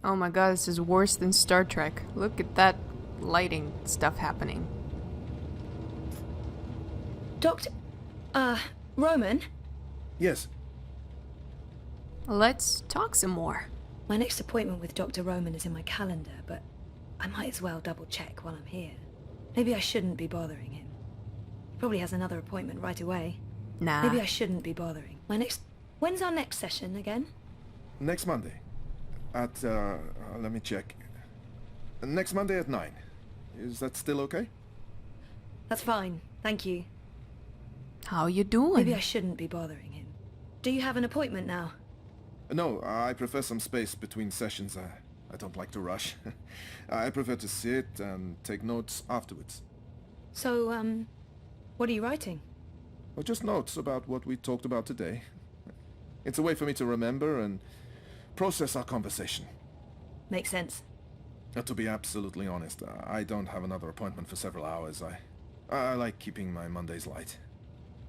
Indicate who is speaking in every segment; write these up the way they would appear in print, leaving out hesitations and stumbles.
Speaker 1: Oh my god, this is worse than Star Trek. Look at that lighting stuff happening.
Speaker 2: Doctor... Roman?
Speaker 3: Yes.
Speaker 1: Let's talk some more.
Speaker 2: My next appointment with Dr. Roman is in my calendar, but I might as well double check while I'm here. Maybe I shouldn't be bothering him. He probably has another appointment right away.
Speaker 1: Nah.
Speaker 2: Maybe I shouldn't be bothering. When's our next session again?
Speaker 3: Next Monday. At, let me check. Next Monday at 9. Is that still okay?
Speaker 2: That's fine, thank you.
Speaker 1: How you doing?
Speaker 2: Maybe I shouldn't be bothering him. Do you have an appointment now?
Speaker 3: No, I prefer some space between sessions. I don't like to rush. I prefer to sit and take notes afterwards.
Speaker 2: So, what are you writing?
Speaker 3: Or just notes about what we talked about today. It's a way for me to remember and process our conversation.
Speaker 2: Makes sense.
Speaker 3: To be absolutely honest, I don't have another appointment for several hours. I like keeping my Mondays light.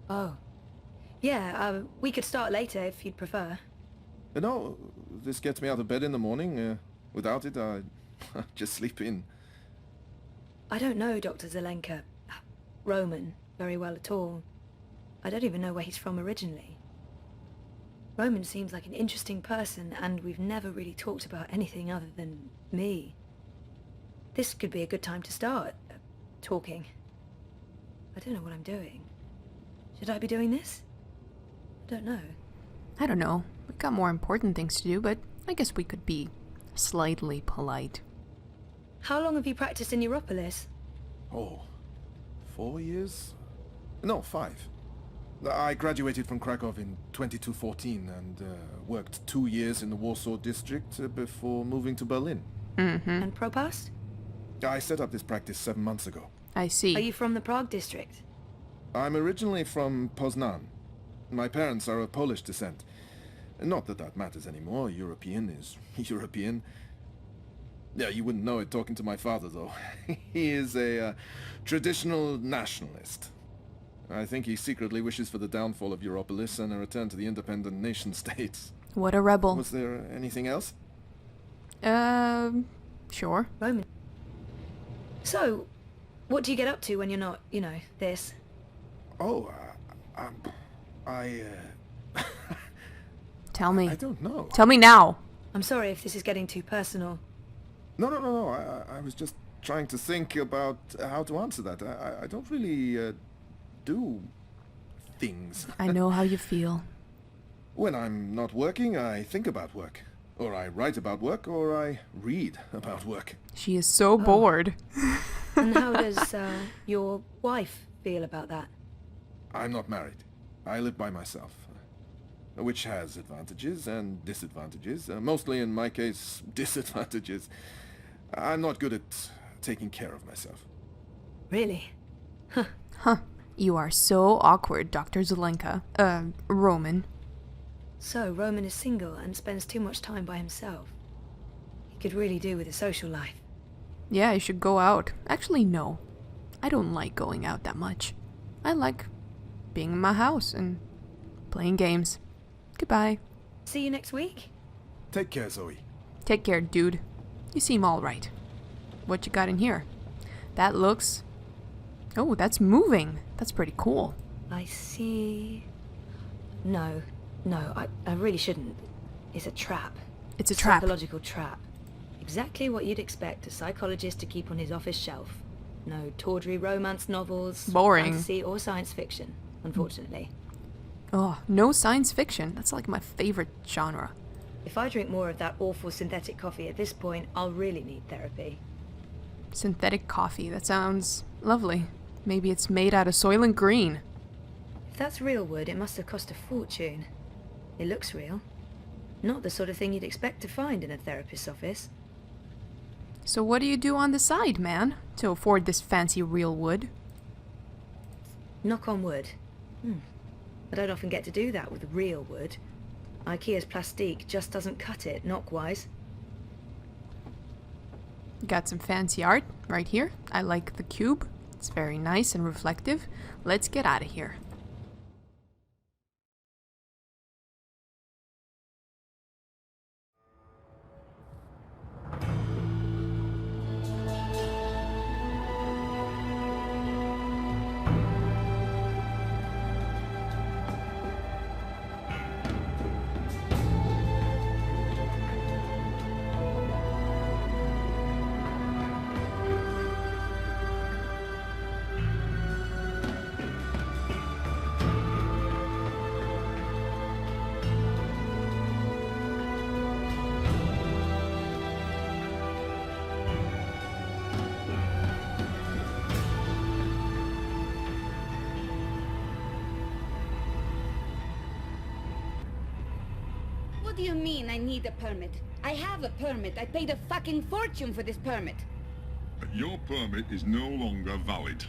Speaker 2: Oh. Yeah, we could start later if you'd prefer.
Speaker 3: No, this gets me out of bed in the morning. Without it, I just sleep in.
Speaker 2: I don't know Dr. Zelenka, Roman, very well at all. I don't even know where he's from originally. Roman seems like an interesting person, and we've never really talked about anything other than me. This could be a good time to start talking. I don't know what I'm doing. Should I be doing this? I don't know.
Speaker 1: I don't know. We've got more important things to do, but I guess we could be slightly polite.
Speaker 2: How long have you practiced in Europolis?
Speaker 3: Oh, 4 years? No, 5. I graduated from Krakow in 2214 and worked 2 years in the Warsaw district before moving to Berlin.
Speaker 1: Mm-hmm.
Speaker 2: And Propast?
Speaker 3: I set up this practice 7 months ago.
Speaker 1: I see.
Speaker 2: Are you from the Prague district?
Speaker 3: I'm originally from Poznan. My parents are of Polish descent. Not that that matters anymore. European is European. Yeah, you wouldn't know it talking to my father, though. He is a traditional nationalist. I think he secretly wishes for the downfall of Europolis and a return to the independent nation-states.
Speaker 1: What a rebel.
Speaker 3: Was there anything else?
Speaker 1: Sure.
Speaker 2: Roman. So, what do you get up to when you're not, this?
Speaker 3: Oh,
Speaker 1: Tell me.
Speaker 3: I don't know.
Speaker 1: Tell me now.
Speaker 2: I'm sorry if this is getting too personal.
Speaker 3: No. I was just trying to think about how to answer that. I don't really do things.
Speaker 1: I know how you feel.
Speaker 3: When I'm not working, I think about work. Or I write about work, or I read about work.
Speaker 1: She is so bored.
Speaker 2: And how does your wife feel about that?
Speaker 3: I'm not married. I live by myself. Which has advantages and disadvantages. Mostly, in my case, disadvantages. I'm not good at taking care of myself.
Speaker 2: Really?
Speaker 1: Huh. You are so awkward, Dr. Zelenka. Roman.
Speaker 2: So, Roman is single and spends too much time by himself. He could really do with a social life.
Speaker 1: Yeah, I should go out. Actually, no. I don't like going out that much. I like being in my house and playing games. Goodbye.
Speaker 2: See you next week?
Speaker 3: Take care, Zoe.
Speaker 1: Take care, dude. You seem alright. What you got in here? That looks... Oh, that's moving. That's pretty cool.
Speaker 2: I see... No, I really shouldn't. It's a trap.
Speaker 1: It's a trap.
Speaker 2: Psychological trap. Exactly what you'd expect a psychologist to keep on his office shelf. No tawdry romance novels,
Speaker 1: Boring.
Speaker 2: fantasy or science fiction, unfortunately.
Speaker 1: Oh, no science fiction. That's like my favorite genre.
Speaker 2: If I drink more of that awful synthetic coffee at this point, I'll really need therapy.
Speaker 1: Synthetic coffee. That sounds lovely. Maybe it's made out of Soylent Green.
Speaker 2: If that's real wood, it must have cost a fortune. It looks real. Not the sort of thing you'd expect to find in a therapist's office.
Speaker 1: So what do you do on the side, man, to afford this fancy real wood?
Speaker 2: Knock on wood. I don't often get to do that with real wood. IKEA's plastique just doesn't cut it, knock-wise.
Speaker 1: Got some fancy art right here. I like the cube. It's very nice and reflective. Let's get out of here.
Speaker 4: do you mean I need a permit? I have a permit. I paid a fucking fortune for this permit.
Speaker 5: Your permit is no longer valid.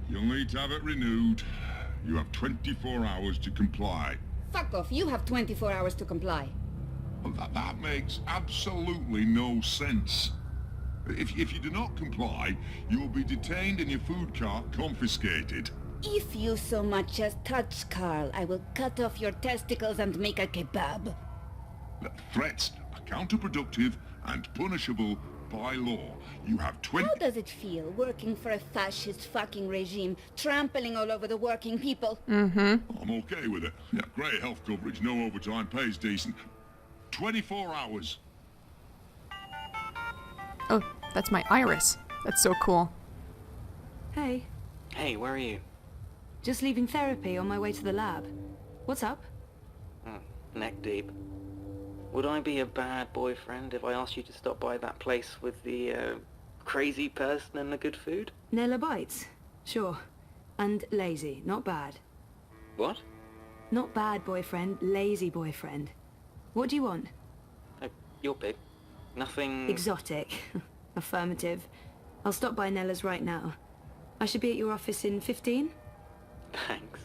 Speaker 5: You'll need to have it renewed. You have 24 hours to comply.
Speaker 4: Fuck off. You have 24 hours to comply.
Speaker 5: Well, that makes absolutely no sense. If you do not comply, you will be detained and your food cart confiscated.
Speaker 4: If you so much as touch Carl, I will cut off your testicles and make a kebab.
Speaker 5: Threats are counterproductive and punishable by law. You have 20...
Speaker 4: How does it feel working for a fascist fucking regime, trampling all over the working people?
Speaker 1: Mm-hmm.
Speaker 5: I'm okay with it. Yeah, great health coverage, no overtime, pays decent. 24 hours.
Speaker 1: Oh, that's my iris. That's so cool.
Speaker 2: Hey,
Speaker 6: Hey, where are you?
Speaker 2: just leaving therapy on my way to the lab. What's up?
Speaker 6: Neck deep. Would I be a bad boyfriend if I asked you to stop by that place with the, crazy person and the good food?
Speaker 2: Nella bites? Sure. And lazy, not bad.
Speaker 6: What?
Speaker 2: Not bad boyfriend, lazy boyfriend. What do you want?
Speaker 6: You're big. Nothing...
Speaker 2: Exotic. Affirmative. I'll stop by Nella's right now. I should be at your office in 15?
Speaker 6: Thanks.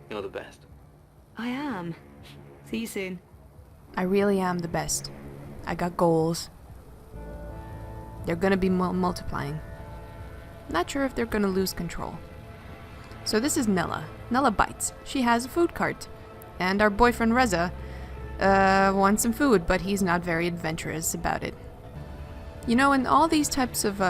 Speaker 6: You're the best.
Speaker 2: I am. See you soon.
Speaker 1: I really am the best. I got goals. They're gonna be multiplying. Not sure if they're gonna lose control. So this is Nella. Nella bites. She has a food cart. And our boyfriend Reza wants some food, but he's not very adventurous about it. You know, in all these types of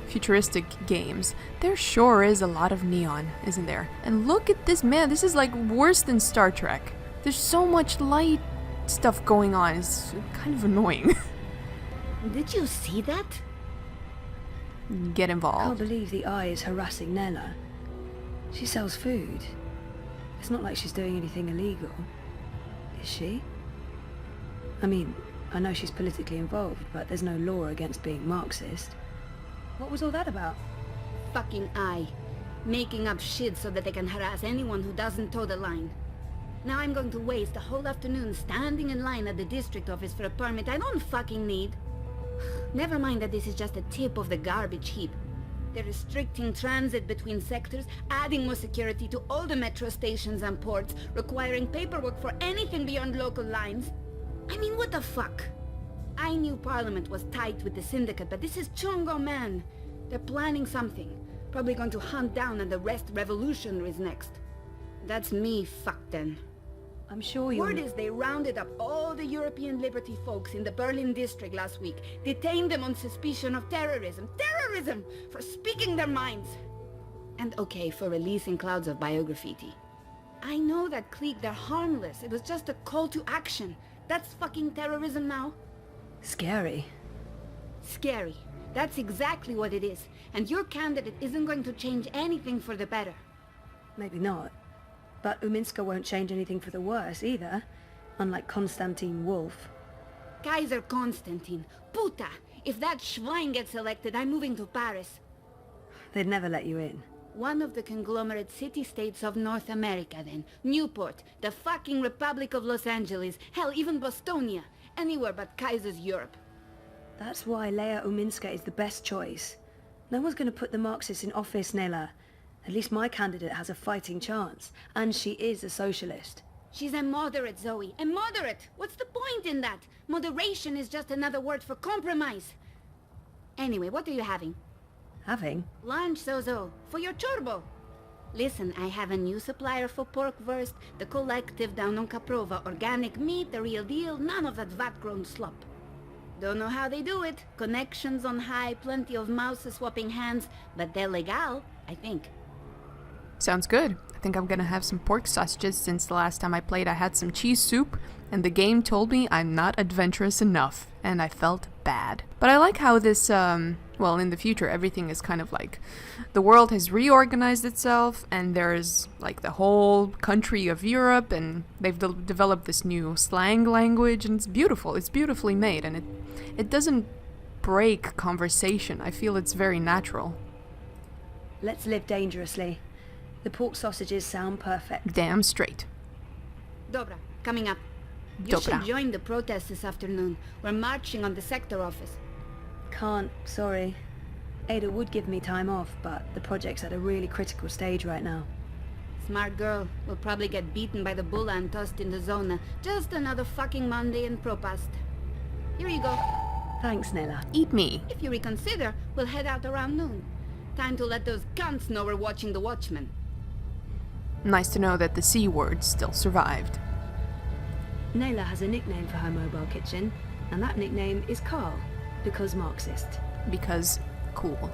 Speaker 1: futuristic games, there sure is a lot of neon, isn't there? And look at this, man, this is like worse than Star Trek. There's so much light stuff going on, it's kind of annoying.
Speaker 4: Did you see that?
Speaker 1: Get
Speaker 2: Can't
Speaker 1: involved.
Speaker 2: believe the eye is harassing Nella. She sells food. It's not like she's doing anything illegal. Is she? I mean, I know she's politically involved, but there's no law against being Marxist. What was all that about?
Speaker 4: Fucking eye. Making up shit so that they can harass anyone who doesn't toe the line. Now I'm going to waste the whole afternoon standing in line at the district office for a permit I don't fucking need. Never mind that this is just a tip of the garbage heap. They're restricting transit between sectors, adding more security to all the metro stations and ports, requiring paperwork for anything beyond local lines. I mean, what the fuck? I knew Parliament was tight with the Syndicate, but this is Chungo, man. They're planning something. Probably going to hunt down and arrest revolutionaries next. That's me fucked then.
Speaker 2: I'm sure you're...
Speaker 4: Word is they rounded up all the European Liberty folks in the Berlin district last week, detained them on suspicion of terrorism. Terrorism! For speaking their minds! And okay, for releasing clouds of biograffiti. I know that clique, they're harmless. It was just a call to action. That's fucking terrorism now.
Speaker 2: Scary.
Speaker 4: Scary. That's exactly what it is. And your candidate isn't going to change anything for the better.
Speaker 2: Maybe not. But Uminska won't change anything for the worse either. Unlike Konstantin Wolf.
Speaker 4: Kaiser Konstantin. Puta! If that Schwein gets elected, I'm moving to Paris.
Speaker 2: They'd never let you in.
Speaker 4: One of the conglomerate city-states of North America, then. Newport, the fucking Republic of Los Angeles, hell, even Bostonia. Anywhere but Kaiser's Europe.
Speaker 2: That's why Leia Uminska is the best choice. No one's going to put the Marxists in office, Nella. At least my candidate has a fighting chance. And she is a socialist.
Speaker 4: She's a moderate, Zoe. A moderate! What's the point in that? Moderation is just another word for compromise. Anyway, what are you having?
Speaker 2: Having?
Speaker 4: Lunch, Zozo. For your chorbo. Listen, I have a new supplier for pork wurst, the collective down on Caprova. Organic meat, the real deal, none of that vat-grown slop. Don't know how they do it. Connections on high, plenty of mouses swapping hands, but they're legal, I think.
Speaker 1: Sounds good. I think I'm gonna have some pork sausages since the last time I played I had some cheese soup, and the game told me I'm not adventurous enough, and I felt bad. But I like how this, well, in the future everything is kind of like, the world has reorganized itself, and there's like the whole country of Europe, and they've developed this new slang language, and it's beautiful. It's beautifully made, and it doesn't break conversation. I feel it's very natural.
Speaker 2: Let's live dangerously. The pork sausages sound perfect.
Speaker 1: Damn straight.
Speaker 4: Dobra, coming up. You should
Speaker 1: Dobra.
Speaker 4: join the protest this afternoon. We're marching on the sector office.
Speaker 2: Can't, sorry. Ada would give me time off, but the project's at a really critical stage right now.
Speaker 4: Smart girl. Will probably get beaten by the bulla and tossed in the zona. Just another fucking Monday in Propast. Here you go.
Speaker 2: Thanks, Nella.
Speaker 1: Eat me.
Speaker 4: If you reconsider, we'll head out around noon. Time to let those cunts know we're watching the Watchmen.
Speaker 1: Nice to know that the C word still survived.
Speaker 2: Nella has a nickname for her mobile kitchen, and that nickname is Carl, because Marxist.
Speaker 1: Because cool.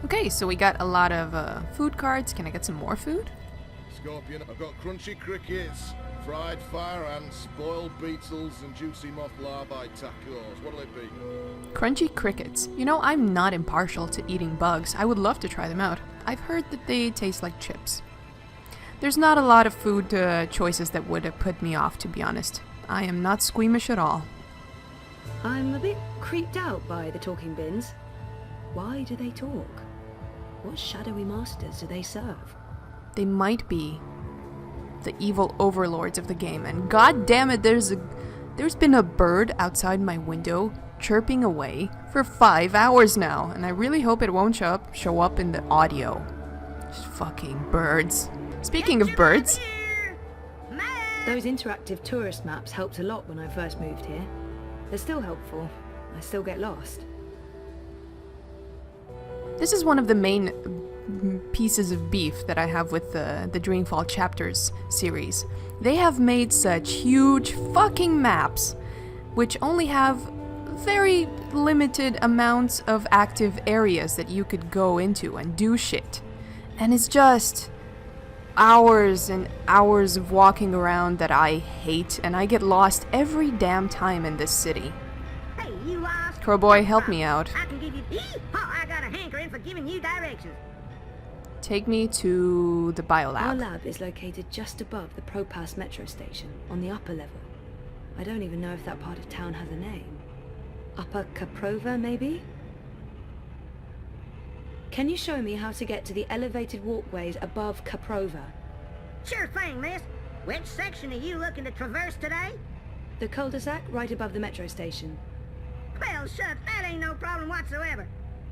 Speaker 1: Okay, so we got a lot of food cards. Can I get some more food?
Speaker 7: Scorpion, I've got crunchy crickets, fried fire ants, boiled beetles, and juicy moth larvae tacos. What'll it be?
Speaker 1: Crunchy crickets. You know, I'm not impartial to eating bugs. I would love to try them out. I've heard that they taste like chips. There's not a lot of food choices that would have put me off, to be honest. I am not squeamish at all.
Speaker 2: I'm a bit creeped out by the talking bins. Why do they talk? What shadowy masters do they serve?
Speaker 1: They might be the evil overlords of the game, and god damn it, there's been a bird outside my window chirping away for 5 hours now, and I really hope it won't show up in the audio. Just fucking birds. Speaking of birds,
Speaker 2: Those interactive tourist maps helped a lot when I first moved here. They're still helpful. I still get lost.
Speaker 1: this is one of the main pieces of beef that I have with the Dreamfall Chapters series. They have made such huge fucking maps, which only have very limited amounts of active areas that you could go into and do shit. And it's just hours and hours of walking around that I hate, and I get lost every damn time in this city.
Speaker 8: Hey, you lost?
Speaker 1: Crowboy, help me out.
Speaker 8: I can give you... I got a hankering for giving you directions.
Speaker 1: Take me to the
Speaker 2: Our
Speaker 1: biolab.
Speaker 2: lab is located just above the Propass metro station, on the upper level. I don't even know if that part of town has a name. Upper Caprova, maybe? Can you show me how to get to the elevated walkways above Caprova?
Speaker 8: Sure thing, miss. Which section are you looking to traverse today?
Speaker 2: The cul-de-sac right above the metro station.
Speaker 8: Well, shucks, that ain't no problem whatsoever.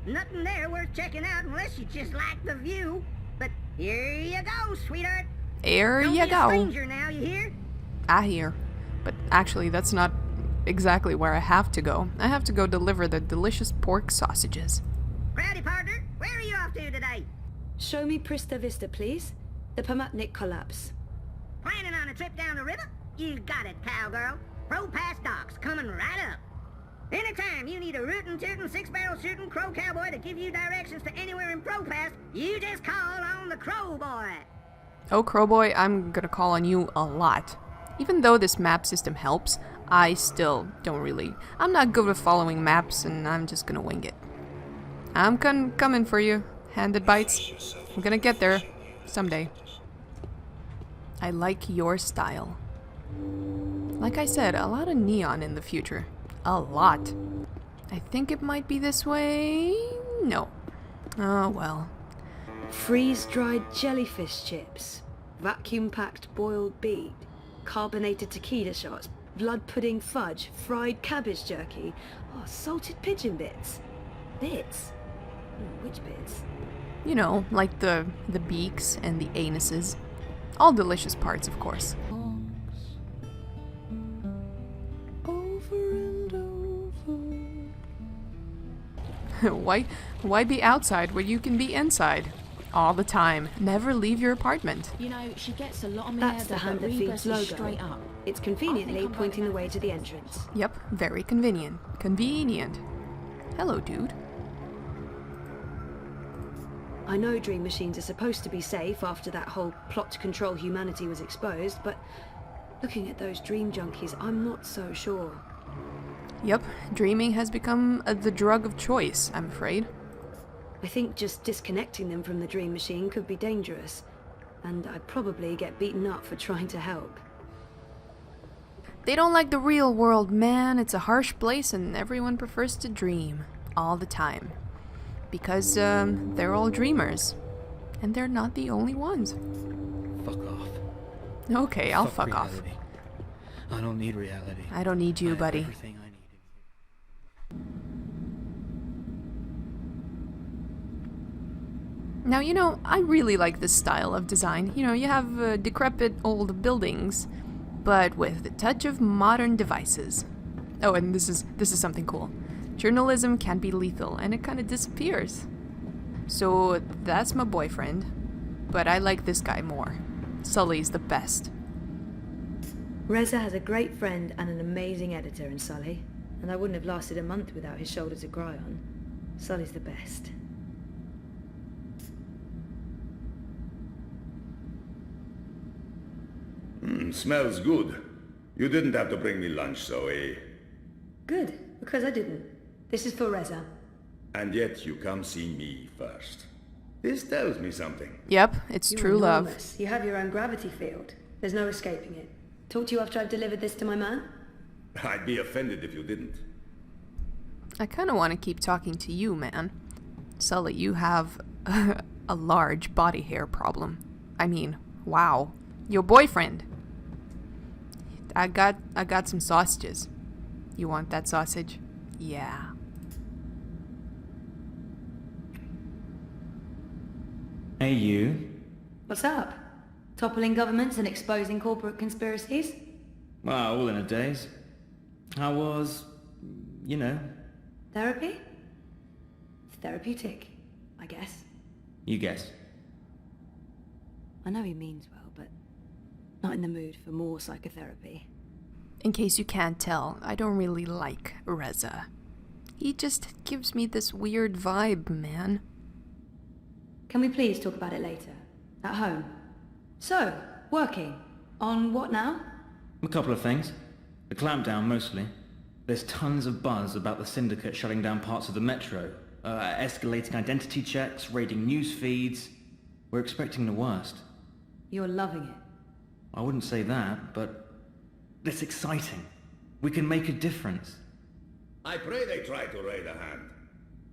Speaker 8: Nothing there worth checking out unless you just like the view. But here you go, sweetheart.
Speaker 1: There
Speaker 8: Don't
Speaker 1: you
Speaker 8: be a
Speaker 1: go.
Speaker 8: stranger now, you hear?
Speaker 1: I hear. But actually, that's not exactly where I have to go. I have to go deliver the delicious pork sausages.
Speaker 8: Rowdy partner, where are you off to today?
Speaker 2: Show me Prista Vista, please. The Pamatnik collapse.
Speaker 8: Planning on a trip down the river? You got it, cowgirl. Propass docks coming right up. Anytime you need a rootin' tootin' six-barrel shooting crow cowboy to give you directions to anywhere in Propass, you just call on the Crow Boy.
Speaker 1: Oh, Crowboy, I'm gonna call on you a lot. Even though this map system helps, I still don't really... I'm not good with following maps, and I'm just gonna wing it. I'm coming for you, Handed Bites. I'm gonna get there someday. I like your style. Like I said, a lot of neon in the future. A lot. I think it might be this way... No. Oh, well.
Speaker 2: Freeze-dried jellyfish chips. Vacuum-packed boiled beet. Carbonated tequila shots. Blood pudding fudge. Fried cabbage jerky. Oh, salted pigeon bits. Bits? Which bits?
Speaker 1: You know, like the beaks and the anuses. All delicious parts, of course. Why be outside where you can be inside? All the time. Never leave your apartment.
Speaker 9: You know, she gets a lot on me
Speaker 2: That's
Speaker 9: there,
Speaker 2: the hand
Speaker 9: but
Speaker 2: that feeds
Speaker 9: Rebus is
Speaker 2: logo.
Speaker 9: straight up.
Speaker 2: It's conveniently pointing the way to the entrance.
Speaker 1: Yep, very convenient. Convenient. Hello, dude.
Speaker 2: I know dream machines are supposed to be safe after that whole plot to control humanity was exposed, but looking at those dream junkies, I'm not so sure.
Speaker 1: Yep, dreaming has become the drug of choice, I'm afraid.
Speaker 2: I think just disconnecting them from the dream machine could be dangerous, and I'd probably get beaten up for trying to help.
Speaker 1: They don't like the real world, man. It's a harsh place and everyone prefers to dream. All the time. Because, they're all dreamers. And they're not the only ones.
Speaker 10: Fuck off.
Speaker 1: Okay, I'll fuck off.
Speaker 10: reality.
Speaker 6: I don't need reality.
Speaker 1: I don't need you,
Speaker 6: I have
Speaker 1: buddy.
Speaker 6: everything I need.
Speaker 1: Now, you know, I really like this style of design. You know, you have decrepit old buildings, but with a touch of modern devices. Oh, and this is something cool. Journalism can be lethal, and it kind of disappears. So that's my boyfriend, but I like this guy more. Sully's the best.
Speaker 2: Reza has a great friend and an amazing editor in Sully, and I wouldn't have lasted a month without his shoulder to cry on. Sully's the best.
Speaker 9: Smells good. You didn't have to bring me lunch, Zoe.
Speaker 2: Good, because I didn't. This is for Reza.
Speaker 9: And yet you come see me first. This tells me something.
Speaker 1: Yep, it's
Speaker 2: You're
Speaker 1: true love.
Speaker 2: enormous. You have your own gravity field. There's no escaping it. Talk to you after I've delivered this to my man?
Speaker 9: I'd be offended if you didn't.
Speaker 1: I kind of want to keep talking to you, man. Sully, you have a large body hair problem. I mean, wow. Your boyfriend. I got some sausages. You want that sausage? Yeah.
Speaker 6: Hey, you.
Speaker 2: What's up? Toppling governments and exposing corporate conspiracies?
Speaker 6: Well, all in a daze. How was, you know,
Speaker 2: Therapy? It's therapeutic, I guess.
Speaker 6: you guess.
Speaker 2: I know he means well, but not in the mood for more psychotherapy.
Speaker 1: In case you can't tell, I don't really like Reza. He just gives me this weird vibe, man.
Speaker 2: Can we please talk about it later? At home? So, working. On what now?
Speaker 6: A couple of things. The clampdown, mostly. There's tons of buzz about the syndicate shutting down parts of the metro, escalating identity checks, raiding news feeds. We're expecting the worst.
Speaker 2: You're loving it.
Speaker 6: I wouldn't say that, but it's exciting. We can make a difference.
Speaker 9: I pray they try to raid a hand.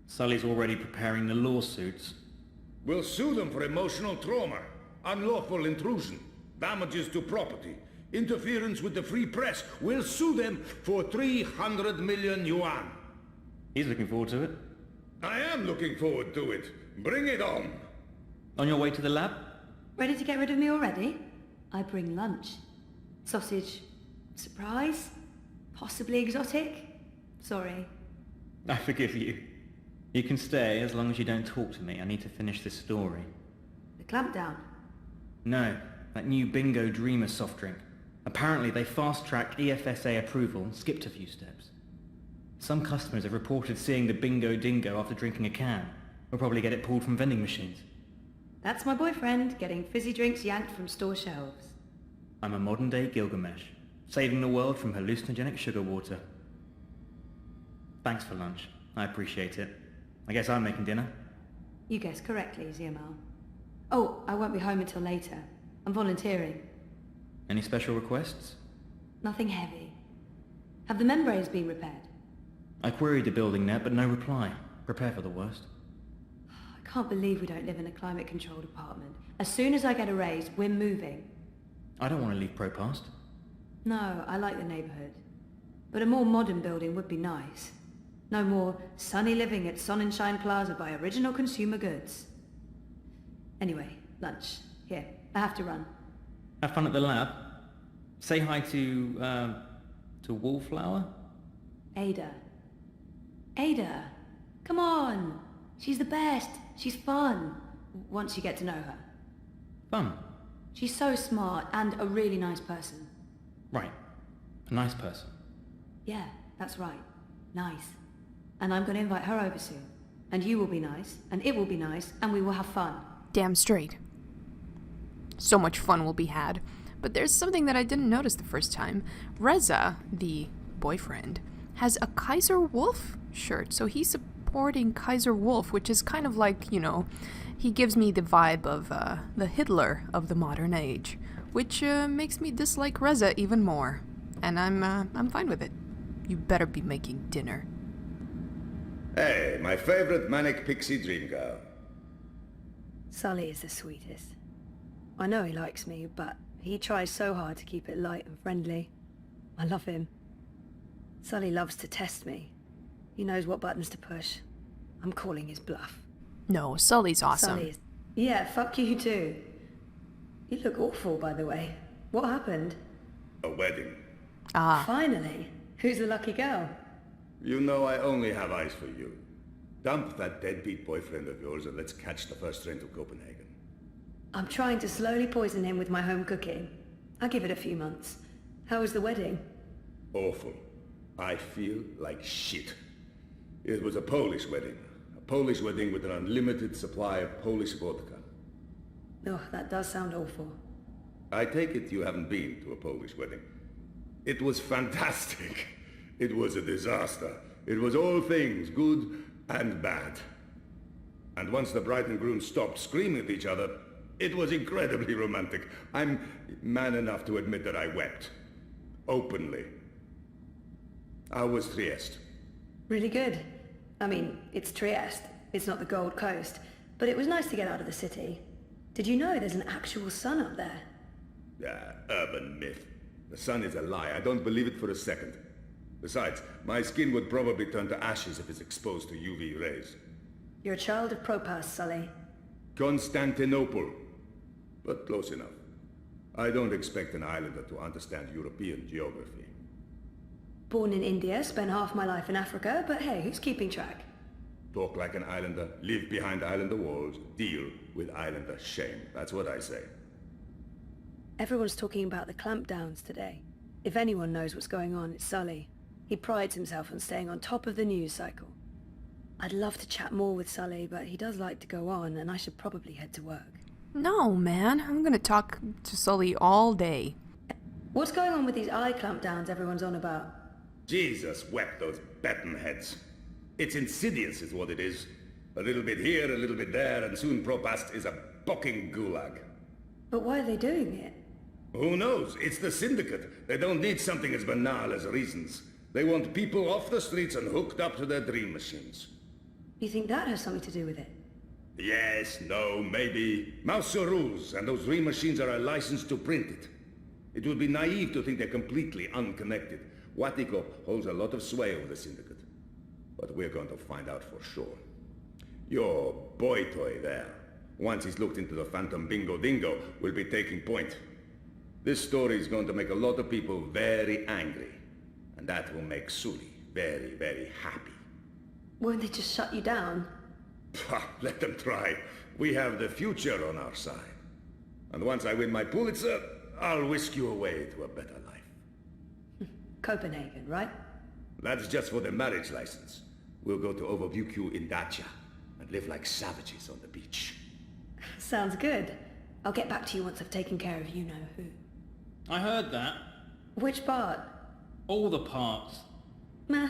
Speaker 6: Sully's already preparing the lawsuits.
Speaker 9: We'll sue them for emotional trauma, unlawful intrusion, damages to property, interference with the free press. We'll sue them for 300 million yuan.
Speaker 6: He's looking forward to it.
Speaker 9: I am looking forward to it. Bring it on.
Speaker 6: On your way to the lab?
Speaker 2: Ready to get rid of me already? I bring lunch. Sausage. Surprise? Possibly exotic? Sorry.
Speaker 6: I forgive you. You can stay as long as you don't talk to me. I need to finish this story.
Speaker 2: The clampdown.
Speaker 6: No, that new Bingo Dreamer soft drink. Apparently they fast-tracked EFSA approval and skipped a few steps. Some customers have reported seeing the Bingo Dingo after drinking a can. We'll probably get it pulled from vending machines.
Speaker 2: That's my boyfriend, getting fizzy drinks yanked from store shelves.
Speaker 6: I'm a modern-day Gilgamesh, saving the world from hallucinogenic sugar water. Thanks for lunch. I appreciate it. I guess I'm making dinner.
Speaker 2: You guessed correctly, Ziamal. Oh, I won't be home until later. I'm volunteering.
Speaker 6: Any special requests?
Speaker 2: Nothing heavy. Have the membranes been repaired?
Speaker 6: I queried the building net, but no reply. Prepare for the worst.
Speaker 2: I can't believe we don't live in a climate-controlled apartment. As soon as I get a raise, we're moving.
Speaker 6: I don't want to leave Propast.
Speaker 2: No, I like the neighborhood. But a more modern building would be nice. No more sunny living at Sonnenschein Plaza by Original Consumer Goods. Anyway, lunch. Here, I have to run.
Speaker 6: Have fun at the lab. Say hi to Wallflower.
Speaker 2: Ada. Ada! Come on! She's the best! She's fun! Once you get to know her.
Speaker 6: Fun.
Speaker 2: She's so smart and a really nice person.
Speaker 6: Right. A nice person.
Speaker 2: Yeah, that's right. Nice. And I'm going to invite her over soon. And you will be nice, and it will be nice, and we will have fun.
Speaker 1: Damn straight. So much fun will be had. But there's something that I didn't notice the first time. Reza, the boyfriend, has a Kaiser Wolf shirt. So he's supporting Kaiser Wolf, which is kind of like, you know, he gives me the vibe of the Hitler of the modern age, which makes me dislike Reza even more. And I'm fine with it. You better be making dinner.
Speaker 9: Hey, my favorite manic pixie dream girl.
Speaker 2: Sully is the sweetest. I know he likes me, but he tries so hard to keep it light and friendly. I love him. Sully loves to test me. He knows what buttons to push. I'm calling his bluff.
Speaker 1: No, Sully's awesome.
Speaker 2: Sully is... Yeah, fuck you too. You look awful, by the way. What happened?
Speaker 9: A wedding.
Speaker 1: Ah.
Speaker 2: Finally. Who's the lucky girl?
Speaker 9: You know I only have eyes for you. Dump that deadbeat boyfriend of yours and let's catch the first train to Copenhagen.
Speaker 2: I'm trying to slowly poison him with my home cooking. I'll give it a few months. How was the wedding?
Speaker 9: Awful. I feel like shit. It was a Polish wedding. A Polish wedding with an unlimited supply of Polish vodka.
Speaker 2: Oh, that does sound awful.
Speaker 9: I take it you haven't been to a Polish wedding. It was fantastic. It was a disaster. It was all things, good and bad. And once the bride and groom stopped screaming at each other, it was incredibly romantic. I'm man enough to admit that I wept. Openly. How was Trieste?
Speaker 2: Really good. I mean, it's Trieste. It's not the Gold Coast. But it was nice to get out of the city. Did you know there's an actual sun up there?
Speaker 9: Urban myth. The sun is a lie. I don't believe it for a second. Besides, my skin would probably turn to ashes if it's exposed to UV rays.
Speaker 2: You're a child of Propas, Sully.
Speaker 9: Constantinople. But close enough. I don't expect an islander to understand European geography.
Speaker 2: Born in India, spent half my life in Africa, but hey, who's keeping track?
Speaker 9: Talk like an islander, live behind islander walls, deal with islander shame. That's what I say.
Speaker 2: Everyone's talking about the clampdowns today. If anyone knows what's going on, it's Sully. He prides himself on staying on top of the news cycle. I'd love to chat more with Sully, but he does like to go on, and I should probably head to work.
Speaker 1: No, man. I'm gonna talk to Sully all day.
Speaker 2: What's going on with these eye clampdowns everyone's on about?
Speaker 9: Jesus wept those baton heads. It's insidious is what it is. A little bit here, a little bit there, and soon Propast is a fucking gulag.
Speaker 2: But why are they doing it?
Speaker 9: Who knows? It's the Syndicate. They don't need something as banal as reasons. They want people off the streets and hooked up to their dream machines.
Speaker 2: You think that has something to do with it?
Speaker 9: Yes, no, maybe. Mouse rules, and those dream machines are a license to print it. It would be naive to think they're completely unconnected. Watiko holds a lot of sway over the Syndicate. But we're going to find out for sure. Your boy toy there, once he's looked into the Phantom Bingo Dingo, will be taking point. This story is going to make a lot of people very angry. And that will make Sully very, very happy.
Speaker 2: Won't they just shut you down?
Speaker 9: Let them try. We have the future on our side. And once I win my Pulitzer, I'll whisk you away to a better life.
Speaker 2: Copenhagen, right?
Speaker 9: That's just for the marriage license. We'll go to Overview in Dacia and live like savages on the beach.
Speaker 2: Sounds good. I'll get back to you once I've taken care of you-know-who.
Speaker 6: I heard that.
Speaker 2: Which part?
Speaker 6: All the parts.
Speaker 2: Meh.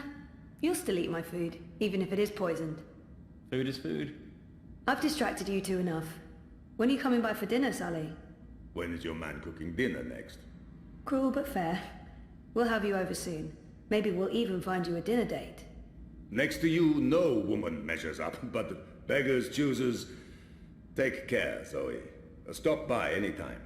Speaker 2: You'll still eat my food, even if it is poisoned.
Speaker 6: Food is food.
Speaker 2: I've distracted you two enough. When are you coming by for dinner, Sully?
Speaker 9: When is your man cooking dinner next?
Speaker 2: Cruel but fair. We'll have you over soon. Maybe we'll even find you a dinner date.
Speaker 9: Next to you, no woman measures up, but beggars, choosers. Take care, Zoe. Stop by anytime.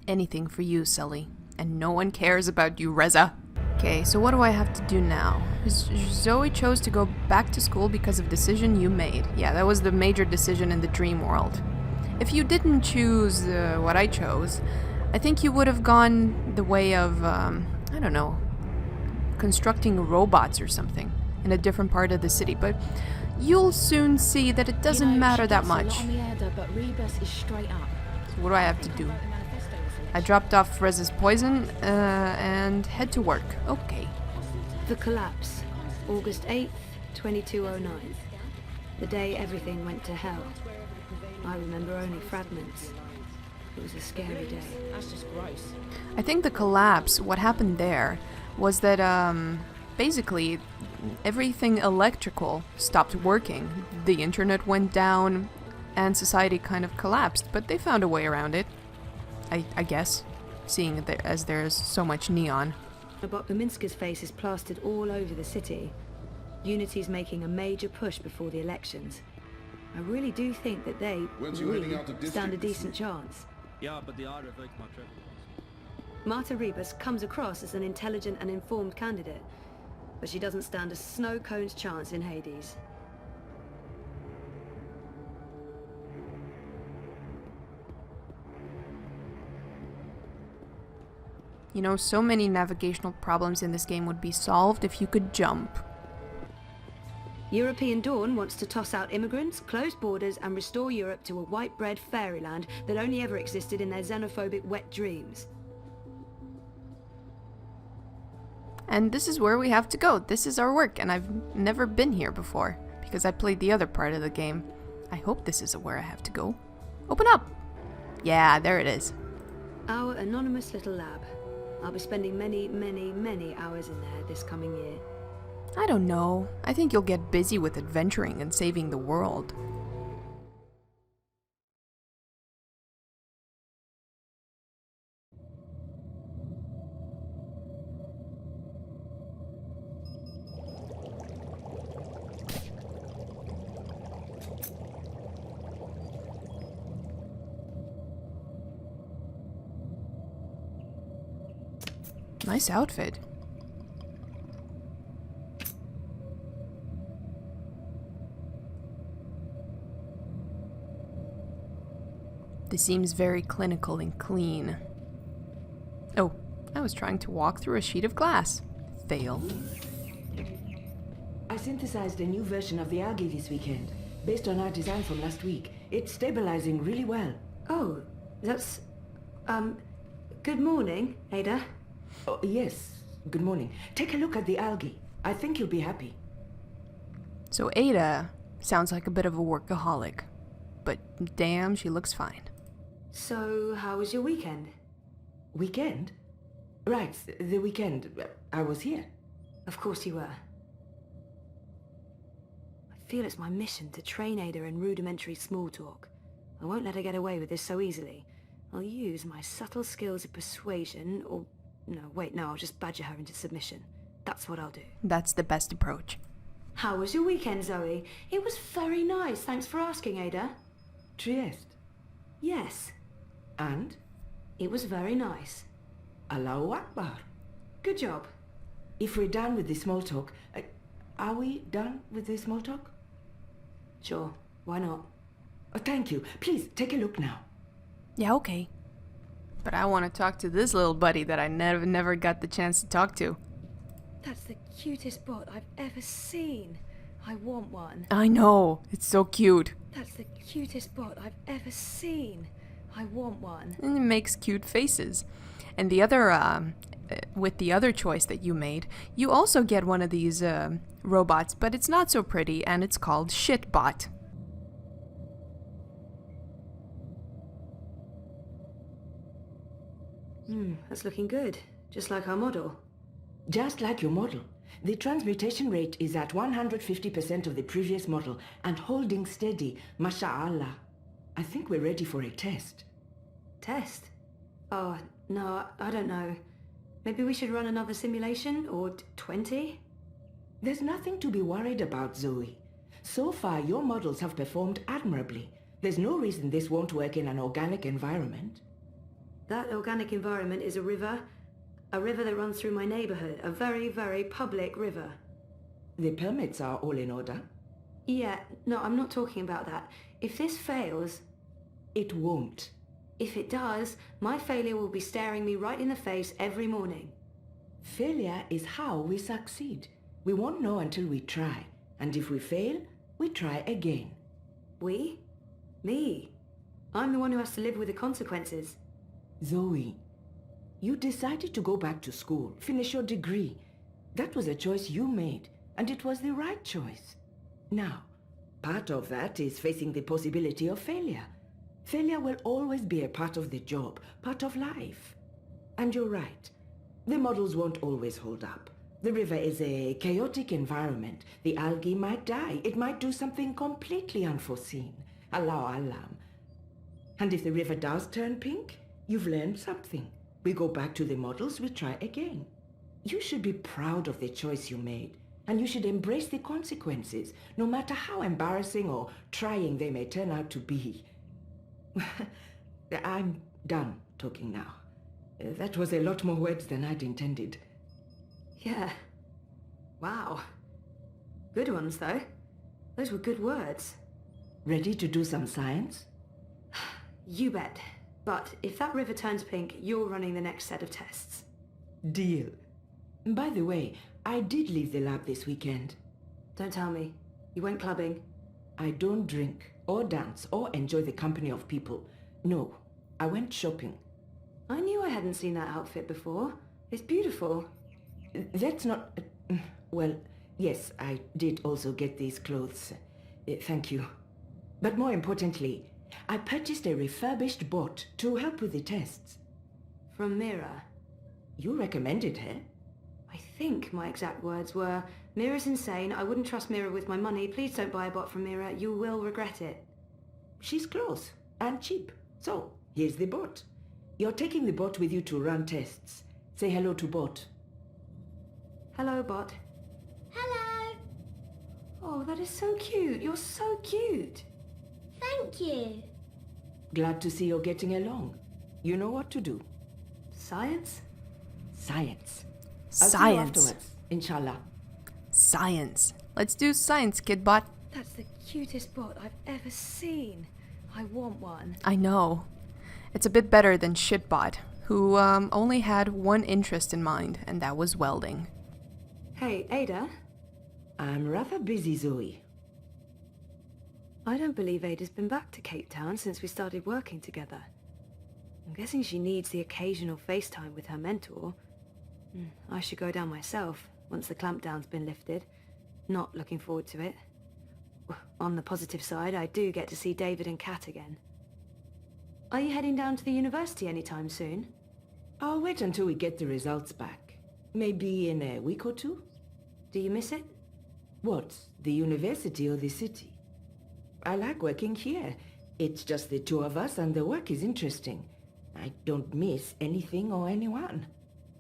Speaker 1: Anything for you, Sully. And no one cares about you, Reza. Okay, so what do I have to do now? Zoe chose to go back to school because of a decision you made. Yeah, that was the major decision in the dream world. If you didn't choose what I chose, I think you would have gone the way of, I don't know, constructing robots or something in a different part of the city. But you'll soon see that it doesn't matter that much. So what do I have to do? I dropped off Reza's poison and head to work. Okay.
Speaker 2: The collapse. August 8th, 2209. The day everything went to hell. I remember only fragments. It was a scary day.
Speaker 8: That's just gross.
Speaker 1: I think the collapse, what happened there, was that basically everything electrical stopped working. The internet went down and society kind of collapsed, but they found a way around it. I guess, seeing it as there's so much neon.
Speaker 2: But Uminska's face is plastered all over the city. Unity's making a major push before the elections. I really do think that they
Speaker 7: Weren't you heading out to
Speaker 2: stand a
Speaker 7: district?
Speaker 2: decent chance.
Speaker 10: Yeah, but the I revoked my trip.
Speaker 2: Marta Rebus comes across as an intelligent and informed candidate, but she doesn't stand a snow cone's chance in Hades.
Speaker 1: You know, so many navigational problems in this game would be solved if you could jump.
Speaker 2: European Dawn wants to toss out immigrants, close borders, and restore Europe to a white-bread fairyland that only ever existed in their xenophobic wet dreams.
Speaker 1: And this is where we have to go. This is our work, and I've never been here before, because I played the other part of the game. I hope this is where I have to go. Open up! Yeah, there it is.
Speaker 2: Our anonymous little lab. I'll be spending many, many, many hours in there this coming year.
Speaker 1: I don't know. I think you'll get busy with adventuring and saving the world. Nice outfit. This seems very clinical and clean. Oh, I was trying to walk through a sheet of glass. Failed.
Speaker 10: I synthesized a new version of the Algae this weekend, based on our design from last week. It's stabilizing really well.
Speaker 2: Oh, that's... good morning, Ada.
Speaker 10: Oh, yes. Good morning. Take a look at the Algae. I think you'll be happy.
Speaker 1: So Ada sounds like a bit of a workaholic, but damn, she looks fine.
Speaker 2: So, how was your weekend?
Speaker 10: Weekend? Right, the weekend. I was here.
Speaker 2: Of course you were. I feel it's my mission to train Ada in rudimentary small talk. I won't let her get away with this so easily. I'll use my subtle skills of persuasion, or... No, wait, no, I'll just badger her into submission. That's what I'll do.
Speaker 1: That's the best approach.
Speaker 2: How was your weekend, Zoe? It was very nice, thanks for asking, Ada.
Speaker 10: Trieste.
Speaker 2: Yes.
Speaker 10: And?
Speaker 2: It was very nice.
Speaker 10: Allahu Akbar.
Speaker 2: Good job.
Speaker 10: If we're done with the small talk... are we done with the small talk?
Speaker 2: Sure, why not?
Speaker 10: Oh, thank you. Please, take a look now.
Speaker 1: Yeah, okay. But I want to talk to this little buddy that I never got the chance to talk to.
Speaker 2: That's the cutest bot I've ever seen. I want one.
Speaker 1: I know. It's so cute.
Speaker 2: That's the cutest bot I've ever seen. I want one.
Speaker 1: And it makes cute faces. And the other, with the other choice that you made, you also get one of these robots, but it's not so pretty, and it's called Shitbot.
Speaker 2: That's looking good. Just like our model.
Speaker 10: Just like your model. The transmutation rate is at 150% of the previous model and holding steady, masha'Allah. I think we're ready for a test.
Speaker 2: Test? Oh, no, I don't know. Maybe we should run another simulation, or 20?
Speaker 10: There's nothing to be worried about, Zoe. So far, your models have performed admirably. There's no reason this won't work in an organic environment.
Speaker 2: That organic environment is a river that runs through my neighborhood, a very, very public river.
Speaker 10: The permits are all in order?
Speaker 2: Yeah, no, I'm not talking about that. If this fails...
Speaker 10: It won't.
Speaker 2: If it does, my failure will be staring me right in the face every morning.
Speaker 10: Failure is how we succeed. We won't know until we try. And if we fail, we try again.
Speaker 2: We? Me? I'm the one who has to live with the consequences.
Speaker 10: Zoe, you decided to go back to school, finish your degree. That was a choice you made, and it was the right choice. Now, part of that is facing the possibility of failure. Failure will always be a part of the job, part of life. And you're right. The models won't always hold up. The river is a chaotic environment. The algae might die. It might do something completely unforeseen. Allahu Alam. And if the river does turn pink, you've learned something. We go back to the models, we try again. You should be proud of the choice you made, and you should embrace the consequences, no matter how embarrassing or trying they may turn out to be. I'm done talking now. That was a lot more words than I'd intended.
Speaker 2: Yeah. Wow. Good ones, though. Those were good words.
Speaker 10: Ready to do some science?
Speaker 2: You bet. But if that river turns pink, you're running the next set of tests.
Speaker 10: Deal. By the way, I did leave the lab this weekend.
Speaker 2: Don't tell me. You went clubbing?
Speaker 10: I don't drink, or dance, or enjoy the company of people. No, I went shopping.
Speaker 2: I knew I hadn't seen that outfit before. It's beautiful.
Speaker 10: That's not... Well, yes, I did also get these clothes. Thank you. But more importantly, I purchased a refurbished bot to help with the tests.
Speaker 2: From Mira?
Speaker 10: You recommended her?
Speaker 2: I think my exact words were, Mira's insane, I wouldn't trust Mira with my money, please don't buy a bot from Mira, you will regret it.
Speaker 10: She's close and cheap. So, here's the bot. You're taking the bot with you to run tests. Say hello to bot.
Speaker 2: Hello, bot.
Speaker 11: Hello.
Speaker 2: Oh, that is so cute. You're so cute.
Speaker 11: Thank you.
Speaker 10: Glad to see you're getting along. You know what to do.
Speaker 2: Science?
Speaker 10: Science.
Speaker 1: Science.
Speaker 10: I'll see you afterwards, inshallah.
Speaker 1: Science. Let's do science, kidbot.
Speaker 2: That's the cutest bot I've ever seen. I want one.
Speaker 1: I know. It's a bit better than Shitbot, who only had one interest in mind, and that was welding.
Speaker 2: Hey, Ada?
Speaker 10: I'm rather busy, Zoe.
Speaker 2: I don't believe Ada's been back to Cape Town since we started working together. I'm guessing she needs the occasional FaceTime with her mentor. I should go down myself once the clampdown's been lifted. Not looking forward to it. On the positive side, I do get to see David and Kat again. Are you heading down to the university anytime soon?
Speaker 10: I'll wait until we get the results back. Maybe in a week or two?
Speaker 2: Do you miss it?
Speaker 10: What, the university or the city? I like working here. It's just the two of us and the work is interesting. I don't miss anything or anyone.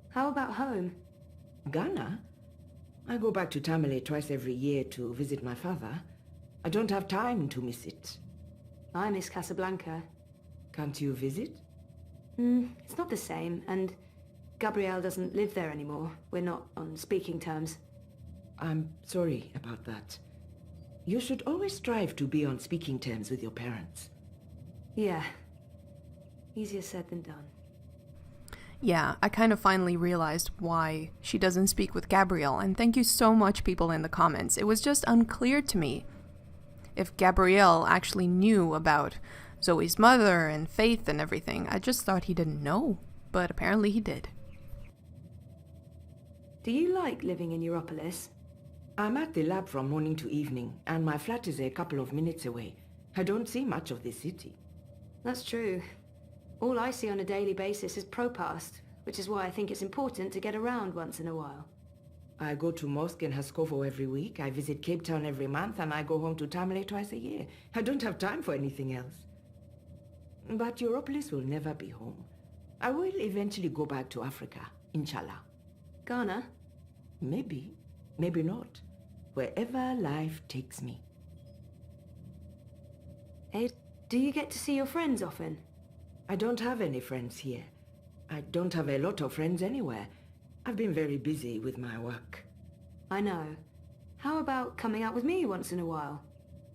Speaker 2: How about home?
Speaker 10: Ghana? I go back to Tamale twice every year to visit my father. I don't have time to miss it.
Speaker 2: I miss Casablanca.
Speaker 10: Can't you visit?
Speaker 2: It's not the same, and Gabrielle doesn't live there anymore. We're not on speaking terms.
Speaker 10: I'm sorry about that. You should always strive to be on speaking terms with your parents.
Speaker 2: Yeah. Easier said than done.
Speaker 1: Yeah, I kind of finally realized why she doesn't speak with Gabrielle, and thank you so much, people in the comments. It was just unclear to me if Gabrielle actually knew about Zoe's mother and Faith and everything. I just thought he didn't know, but apparently he did.
Speaker 2: Do you like living in Europolis?
Speaker 10: I'm at the lab from morning to evening, and my flat is a couple of minutes away. I don't see much of the city.
Speaker 2: That's true. All I see on a daily basis is Propast, which is why I think it's important to get around once in a while.
Speaker 10: I go to mosque in Haskovo every week, I visit Cape Town every month, and I go home to Tamale twice a year. I don't have time for anything else. But Europolis will never be home. I will eventually go back to Africa, inshallah.
Speaker 2: Ghana?
Speaker 10: Maybe, maybe not. Wherever life takes me.
Speaker 2: Hey, do you get to see your friends often?
Speaker 10: I don't have any friends here. I don't have a lot of friends anywhere. I've been very busy with my work.
Speaker 2: I know. How about coming out with me once in a while?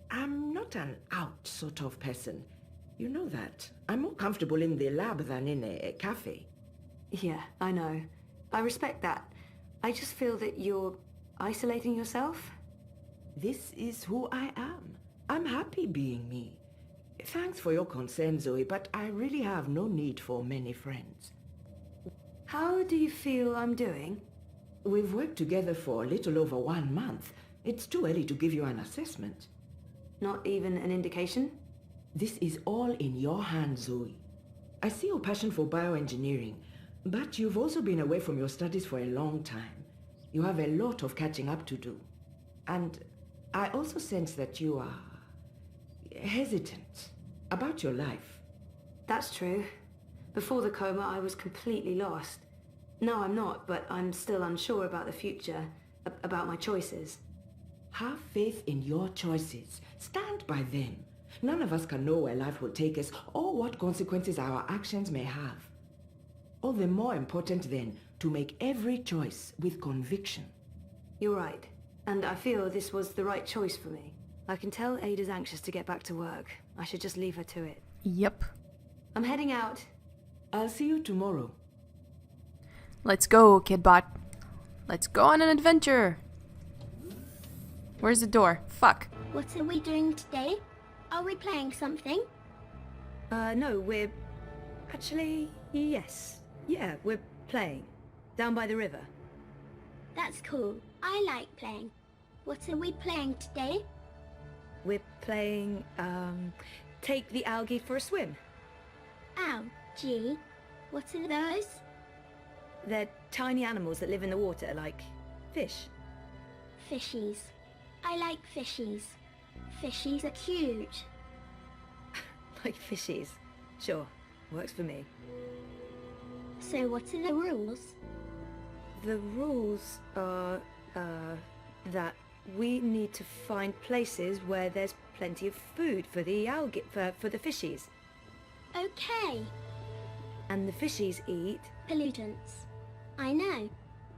Speaker 10: I'm not an out sort of person. You know that. I'm more comfortable in the lab than in a cafe.
Speaker 2: Yeah, I know. I respect that. I just feel that you're isolating yourself.
Speaker 10: This is who I am. I'm happy being me. Thanks for your concern, Zoe, but I really have no need for many friends.
Speaker 2: How do you feel I'm doing?
Speaker 10: We've worked together for a little over 1 month. It's too early to give you an assessment.
Speaker 2: Not even an indication?
Speaker 10: This is all in your hands, Zoe. I see your passion for bioengineering, but you've also been away from your studies for a long time. You have a lot of catching up to do. And I also sense that you are hesitant about your life.
Speaker 2: That's true. Before the coma, I was completely lost. No, I'm not, but I'm still unsure about the future, about my choices.
Speaker 10: Have faith in your choices. Stand by them. None of us can know where life will take us or what consequences our actions may have. All the more important then to make every choice with conviction.
Speaker 2: You're right. And I feel this was the right choice for me. I can tell Ada's anxious to get back to work. I should just leave her to it.
Speaker 1: Yep.
Speaker 2: I'm heading out.
Speaker 10: I'll see you tomorrow.
Speaker 1: Let's go, Kidbot. Let's go on an adventure. Where's the door? Fuck.
Speaker 11: What are we doing today? Are we playing something?
Speaker 2: No, we're... Actually, yes. Yeah, we're playing. Down by the river.
Speaker 11: That's cool. I like playing. What are we playing today?
Speaker 2: We're playing, take the algae for a swim.
Speaker 11: Algae? What are those?
Speaker 2: They're tiny animals that live in the water, like fish.
Speaker 11: Fishies. I like fishies. Fishies are cute.
Speaker 2: Like fishies. Sure, works for me.
Speaker 11: So what are the rules?
Speaker 2: The rules are, that we need to find places where there's plenty of food for the algae, for the fishies.
Speaker 11: Okay.
Speaker 2: And the fishies eat...
Speaker 11: Pollutants. I know.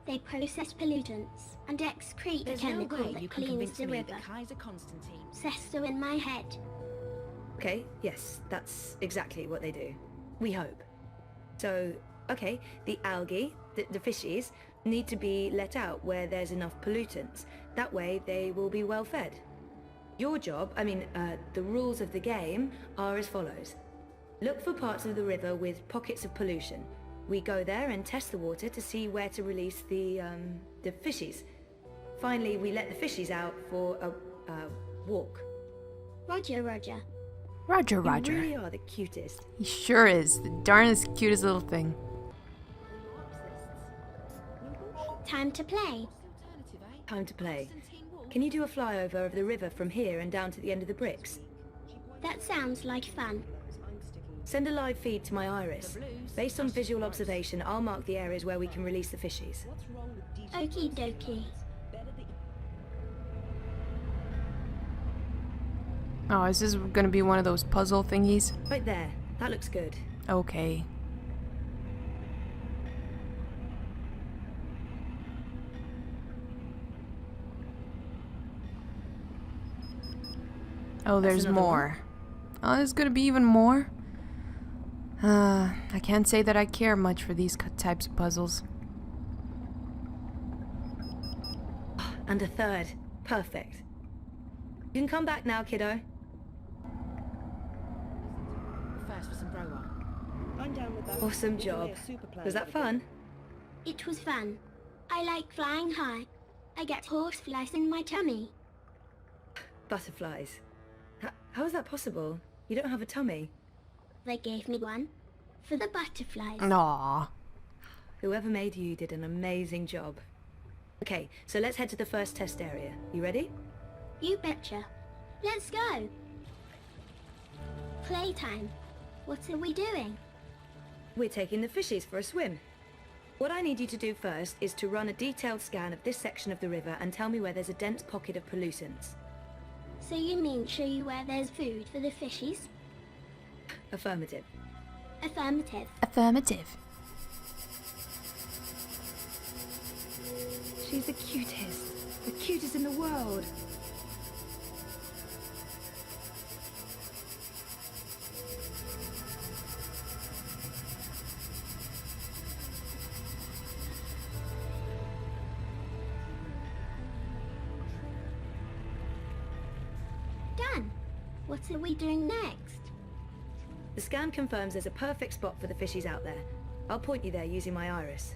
Speaker 11: They process pollutants and excrete the chemical that cleans the river. Says so in my head.
Speaker 2: Okay, yes, that's exactly what they do. We hope. So, okay, the algae, the fishies, need to be let out where there's enough pollutants. That way they will be well fed. Your job, the rules of the game are as follows. Look for parts of the river with pockets of pollution. We go there and test the water to see where to release the fishies. Finally, we let the fishies out for a walk.
Speaker 11: Roger, Roger.
Speaker 1: Roger, Roger.
Speaker 2: You really are the cutest.
Speaker 1: He sure is. The darnest cutest little thing.
Speaker 11: Time to play.
Speaker 2: Time to play. Can you do a flyover of the river from here and down to the end of the bricks?
Speaker 11: That sounds like fun.
Speaker 2: Send a live feed to my iris. Based on visual observation, I'll mark the areas where we can release the fishies.
Speaker 11: Okie dokie.
Speaker 1: Oh, is this gonna be one of those puzzle thingies?
Speaker 2: Right there. That looks good.
Speaker 1: Okay. Oh, there's more. Oh, there's gonna be even more? I can't say that I care much for these types of puzzles.
Speaker 2: And a third. Perfect. You can come back now, kiddo.
Speaker 12: First for some bro. I'm down with that.
Speaker 2: Awesome job. Was that fun?
Speaker 11: It was fun. I like flying high. I get horseflies in my tummy.
Speaker 2: Butterflies. How is that possible? You don't have a tummy.
Speaker 11: They gave me one. For the butterflies.
Speaker 1: Aww.
Speaker 2: Whoever made you did an amazing job. Okay, so let's head to the first test area. You ready?
Speaker 11: You betcha. Let's go. Playtime. What are we doing?
Speaker 2: We're taking the fishies for a swim. What I need you to do first is to run a detailed scan of this section of the river and tell me where there's a dense pocket of pollutants.
Speaker 11: So you mean show you where there's food for the fishies?
Speaker 2: Affirmative.
Speaker 11: Affirmative.
Speaker 1: Affirmative.
Speaker 2: She's the cutest. The cutest in the world.
Speaker 11: Done. What are we doing next?
Speaker 2: The scan confirms there's a perfect spot for the fishies out there. I'll point you there using my iris.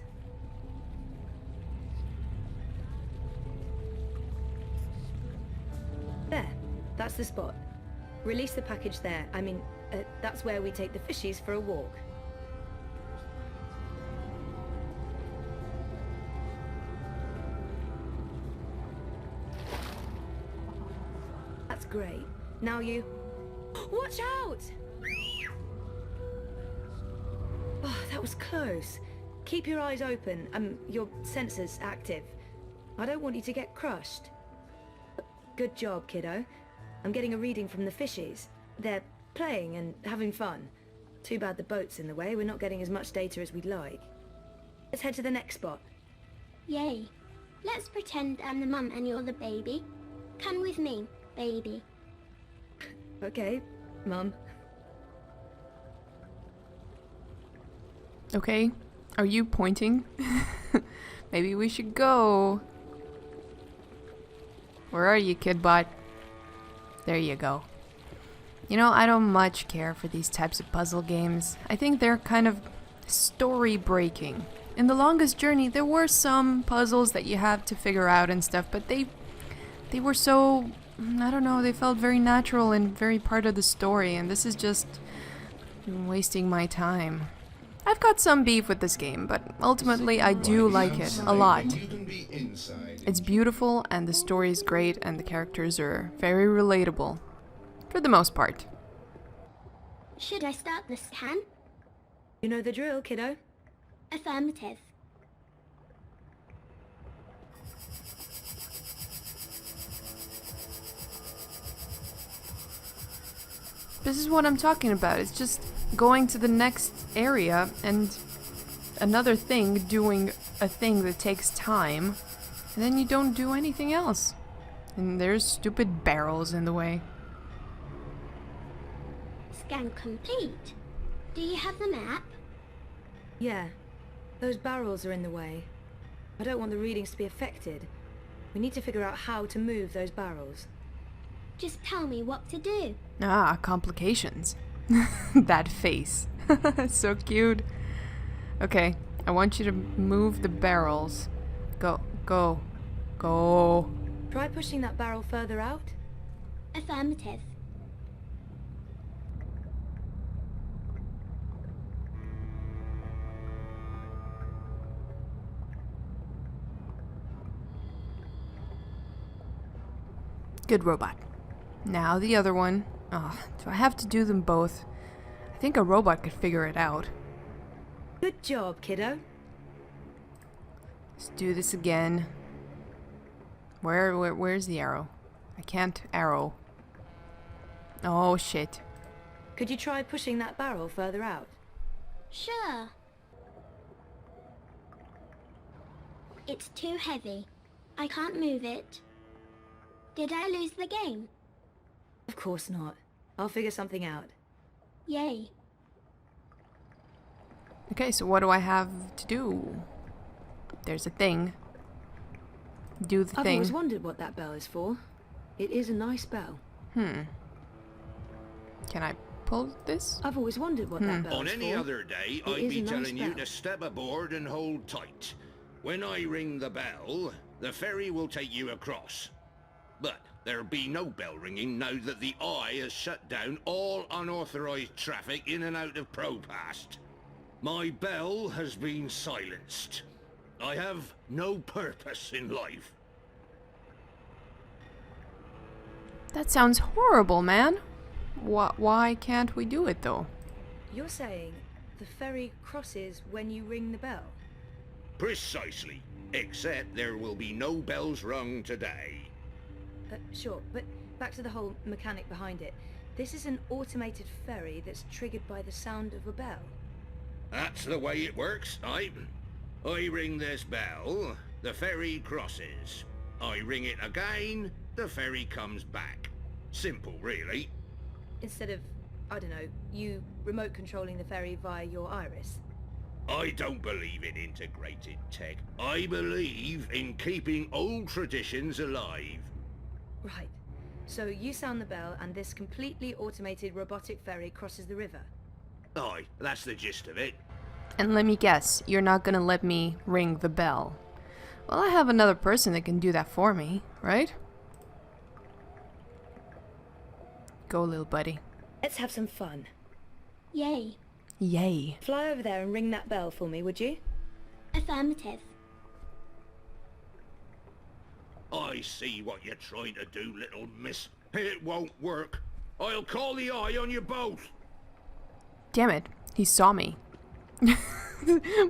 Speaker 2: There. That's the spot. Release the package there. That's where we take the fishies for a walk. That's great. Now you... Watch out! Oh, that was close. Keep your eyes open, your sensors active. I don't want you to get crushed. Good job, kiddo. I'm getting a reading from the fishies. They're playing and having fun. Too bad the boat's in the way. We're not getting as much data as we'd like. Let's head to the next spot.
Speaker 11: Yay. Let's pretend I'm the mum and you're the baby. Come with me, baby.
Speaker 2: Okay, Mum.
Speaker 1: Okay, are you pointing? Maybe we should go. Where are you, Kidbot? There you go. You know, I don't much care for these types of puzzle games. I think they're kind of story-breaking. In The Longest Journey, there were some puzzles that you have to figure out and stuff, but they were so, I don't know, they felt very natural and very part of the story, and this is just wasting my time. I've got some beef with this game, but ultimately I do like it a lot. It's beautiful, and the story is great, and the characters are very relatable. For the most part.
Speaker 11: Should I start the scan?
Speaker 2: You know the drill, kiddo.
Speaker 11: Affirmative.
Speaker 1: This is what I'm talking about. It's just going to the next area and another thing doing a thing that takes time, and then you don't do anything else. And there's stupid barrels in the way.
Speaker 11: Scan complete. Do you have the map?
Speaker 2: Yeah. Those barrels are in the way. I don't want the readings to be affected. We need to figure out how to move those barrels.
Speaker 11: Just tell me what to do.
Speaker 1: Ah, complications. That face. So cute. Okay, I want you to move the barrels. Go, go, go.
Speaker 2: Try pushing that barrel further out.
Speaker 11: Affirmative.
Speaker 1: Good robot. Now the other one. Oh, do I have to do them both? I think a robot could figure it out.
Speaker 2: Good job, kiddo.
Speaker 1: Let's do this again. Where's the arrow? I can't arrow. Oh shit.
Speaker 2: Could you try pushing that barrel further out?
Speaker 11: Sure. It's too heavy. I can't move it. Did I lose the game?
Speaker 2: Of course not. I'll figure something out.
Speaker 11: Yay.
Speaker 1: Okay, so what do I have to do? There's a thing. Do the
Speaker 2: I've
Speaker 1: thing.
Speaker 2: always wondered what that bell is for. It is a nice bell.
Speaker 1: Can I pull this?
Speaker 2: I've always wondered what that bell
Speaker 13: On
Speaker 2: is
Speaker 13: any
Speaker 2: for.
Speaker 13: other day,
Speaker 2: It
Speaker 13: I'd
Speaker 2: is
Speaker 13: be
Speaker 2: a nice
Speaker 13: telling you
Speaker 2: bell.
Speaker 13: to step aboard and hold tight. When I ring the bell, the ferry will take you across. But there'll be no bell ringing now that the Eye has shut down all unauthorized traffic in and out of Propast. My bell has been silenced. I have no purpose in life.
Speaker 1: That sounds horrible, man. Why can't we do it, though?
Speaker 2: You're saying the ferry crosses when you ring the bell?
Speaker 13: Precisely. Except there will be no bells rung today.
Speaker 2: Sure, but back to the whole mechanic behind it. This is an automated ferry that's triggered by the sound of a bell.
Speaker 13: That's the way it works. I ring this bell, the ferry crosses. I ring it again, the ferry comes back. Simple, really.
Speaker 2: Instead of, I don't know, you remote controlling the ferry via your iris.
Speaker 13: I don't believe in integrated tech. I believe in keeping old traditions alive.
Speaker 2: Right. So you sound the bell and this completely automated robotic ferry crosses the river.
Speaker 13: Aye, that's the gist of it.
Speaker 1: And let me guess, you're not gonna let me ring the bell. Well, I have another person that can do that for me, right? Go, little buddy.
Speaker 2: Let's have some fun.
Speaker 11: Yay.
Speaker 1: Yay.
Speaker 2: Fly over there and ring that bell for me, would you?
Speaker 11: Affirmative.
Speaker 13: I see what you're trying to do, little miss. It won't work. I'll call the Eye on you both.
Speaker 1: Damn it, he saw me.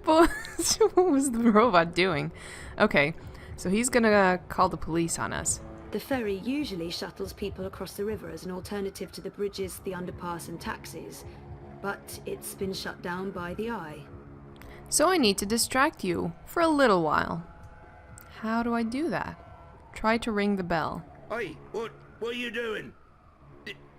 Speaker 1: What was the robot doing? Okay, so he's gonna call the police on us.
Speaker 2: The ferry usually shuttles people across the river as an alternative to the bridges, the underpass and taxis. but it's been shut down by the Eye.
Speaker 1: So I need to distract you for a little while. How do I do that? Try to ring the bell.
Speaker 13: Hey, what are you doing?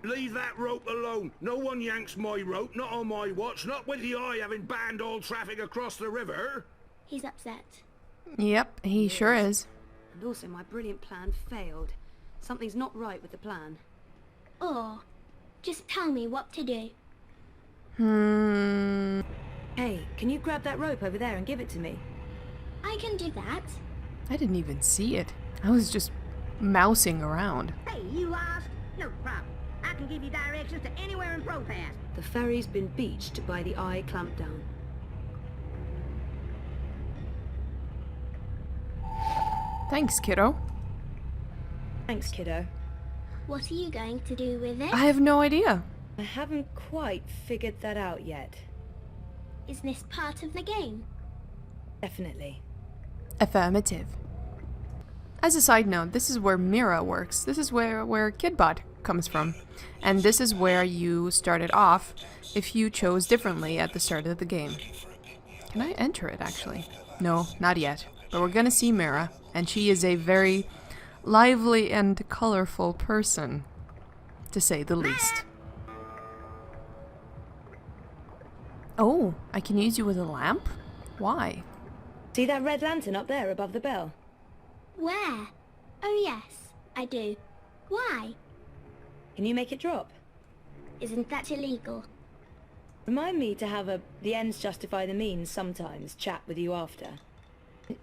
Speaker 13: Leave that rope alone. No one yanks my rope, not on my watch, not with the Eye having banned all traffic across the river.
Speaker 11: He's upset.
Speaker 1: Yep, he sure is.
Speaker 2: And also my brilliant plan failed. Something's not right with the plan.
Speaker 11: Or, just tell me what to do.
Speaker 2: Hey, can you grab that rope over there and give it to me?
Speaker 11: I can do that.
Speaker 1: I didn't even see it. I was just mousing around.
Speaker 8: Hey, you lost? No problem. I can give you directions to anywhere in Propass.
Speaker 2: The ferry's been beached by the Eye clampdown.
Speaker 1: Thanks, kiddo.
Speaker 2: Thanks, kiddo.
Speaker 11: What are you going to do with it?
Speaker 1: I have no idea.
Speaker 2: I haven't quite figured that out yet.
Speaker 11: Is this part of the game?
Speaker 2: Definitely.
Speaker 1: Affirmative. As a side note, this is where Mira works. This is where Kidbot comes from. And this is where you started off if you chose differently at the start of the game. Can I enter it, actually? No, not yet. But we're gonna see Mira, and she is a very lively and colorful person, to say the least. Oh, I can use you with a lamp? Why?
Speaker 2: See that red lantern up there above the bell?
Speaker 11: Where? Oh yes, I do. Why?
Speaker 2: Can you make it drop?
Speaker 11: Isn't that illegal?
Speaker 2: Remind me to have the ends justify the means sometimes chat with you after.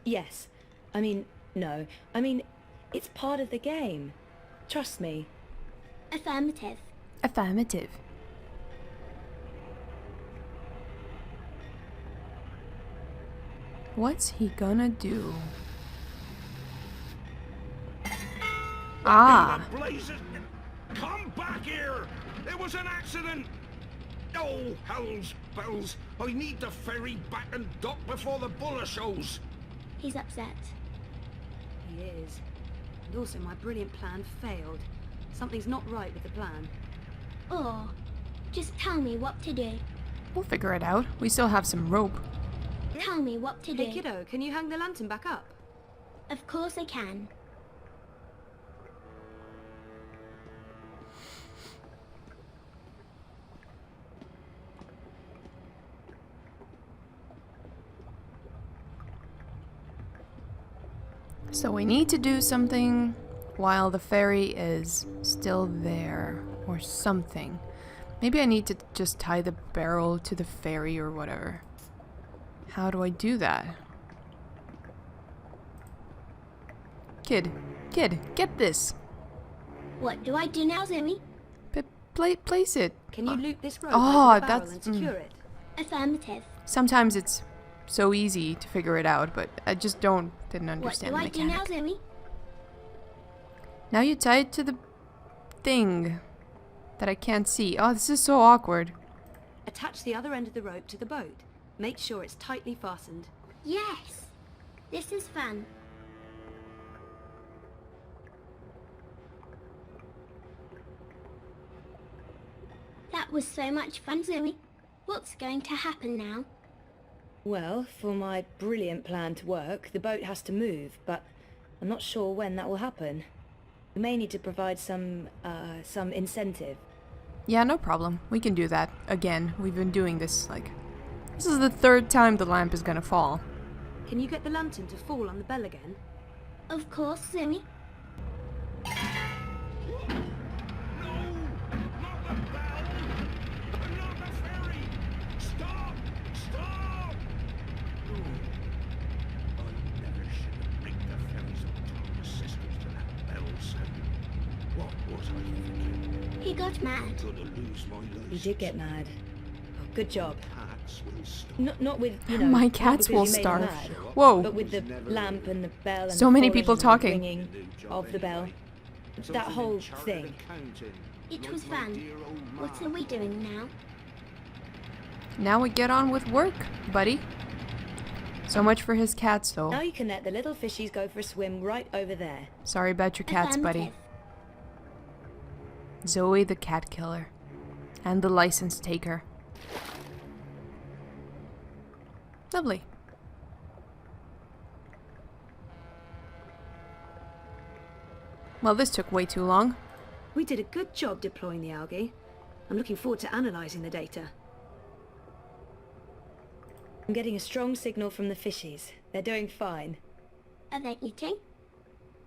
Speaker 2: Yes. I mean, no. I mean, it's part of the game. Trust me.
Speaker 11: Affirmative.
Speaker 1: Affirmative. What's he gonna do? Ah.
Speaker 13: Blazes! Come back here! It was an accident! Oh, hell's bells! I need the ferry back and dock before the buller shows!
Speaker 11: He's upset.
Speaker 2: He is. And also my brilliant plan failed. Something's not right with the plan.
Speaker 11: Or, just tell me what to do.
Speaker 1: We'll figure it out. We still have some rope.
Speaker 11: Tell me what to do.
Speaker 2: Hey kiddo, can you hang the lantern back up?
Speaker 11: Of course I can.
Speaker 1: So we need to do something while the ferry is still there, or something. Maybe I need to just tie the barrel to the ferry or whatever. How do I do that? Kid, get this.
Speaker 11: What do I do now, Zimmy?
Speaker 1: Place it.
Speaker 2: Can you loop this rope
Speaker 1: Oh,
Speaker 2: over the barrel
Speaker 1: that's
Speaker 2: and secure it?
Speaker 11: Affirmative.
Speaker 1: Sometimes it's so easy to figure it out, but I just didn't understand the
Speaker 11: What do I
Speaker 1: mechanic.
Speaker 11: do now, Zimmy?
Speaker 1: Now you tie it to the thing that I can't see. Oh, this is so awkward.
Speaker 2: Attach the other end of the rope to the boat. Make sure it's tightly fastened.
Speaker 11: Yes. This is fun. That was so much fun, Zoe. What's going to happen now?
Speaker 2: Well, for my brilliant plan to work, the boat has to move, but I'm not sure when that will happen. We may need to provide some incentive.
Speaker 1: Yeah, no problem. We can do that. Again, we've been doing this, this is the third time the lamp is gonna fall.
Speaker 2: Can you get the lantern to fall on the bell again?
Speaker 11: Of course, Zoe. He got mad.
Speaker 2: He did get mad. Good job. Not with,
Speaker 1: My cats will starve.
Speaker 2: Mad,
Speaker 1: Whoa.
Speaker 2: but with the lamp and the bell and
Speaker 1: So
Speaker 2: the
Speaker 1: many
Speaker 2: falling
Speaker 1: people
Speaker 2: and
Speaker 1: talking.
Speaker 2: ringing of the bell. That whole thing.
Speaker 11: It was fun. What are we doing now?
Speaker 1: Now we get on with work, buddy. So much for his cats, though.
Speaker 2: Now you can let the little fishies go for a swim right over there.
Speaker 1: Sorry about your cats, buddy. Zoe the cat killer. And the license taker. Lovely. Well, this took way too long.
Speaker 2: We did a good job deploying the algae. I'm looking forward to analysing the data. I'm getting a strong signal from the fishies. They're doing fine.
Speaker 11: Are they eating?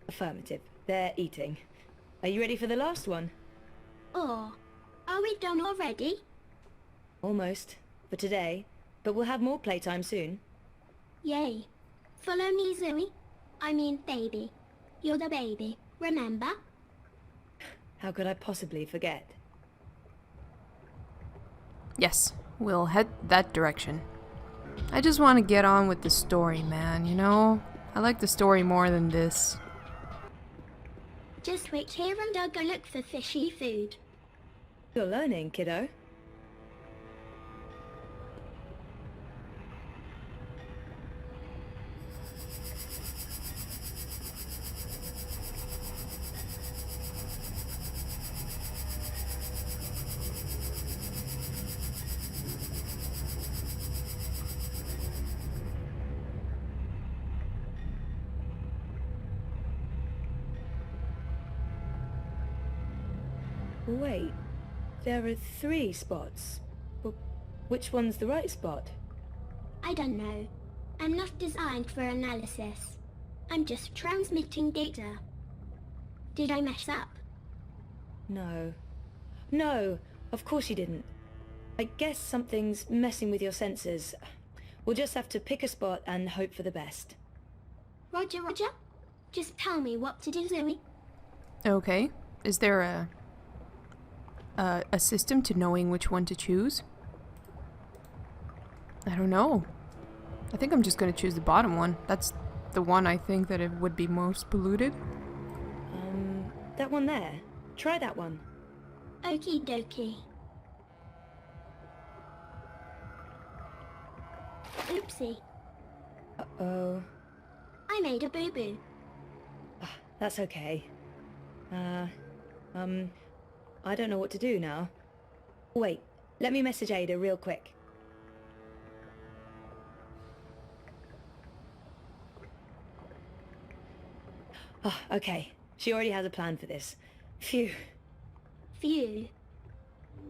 Speaker 2: Affirmative. They're eating. Are you ready for the last one?
Speaker 11: Or are we done already?
Speaker 2: Almost. For today. But we'll have more playtime soon.
Speaker 11: Yay. Follow me, Zoe. I mean, baby. You're the baby, remember?
Speaker 2: How could I possibly forget?
Speaker 1: Yes, we'll head that direction. I just want to get on with the story, man, you know? I like the story more than this.
Speaker 11: Just wait here and I'll go look for fishy food.
Speaker 2: You're learning, kiddo. Wait, there are 3 spots. Which one's the right spot?
Speaker 11: I don't know. I'm not designed for analysis. I'm just transmitting data. Did I mess up?
Speaker 2: No. No, of course you didn't. I guess something's messing with your sensors. We'll just have to pick a spot and hope for the best.
Speaker 11: Roger, Roger. Just tell me what to do, Zoe.
Speaker 1: Okay. Is there a system to knowing which one to choose? I don't know. I think I'm just gonna choose the bottom one. That's the one I think that it would be most polluted.
Speaker 2: That one there. Try that one.
Speaker 11: Okie dokie. Oopsie.
Speaker 2: Uh-oh.
Speaker 11: I made a boo-boo.
Speaker 2: That's okay. I don't know what to do now. Wait, let me message Ada real quick. Okay. She already has a plan for this. Phew.
Speaker 11: Phew.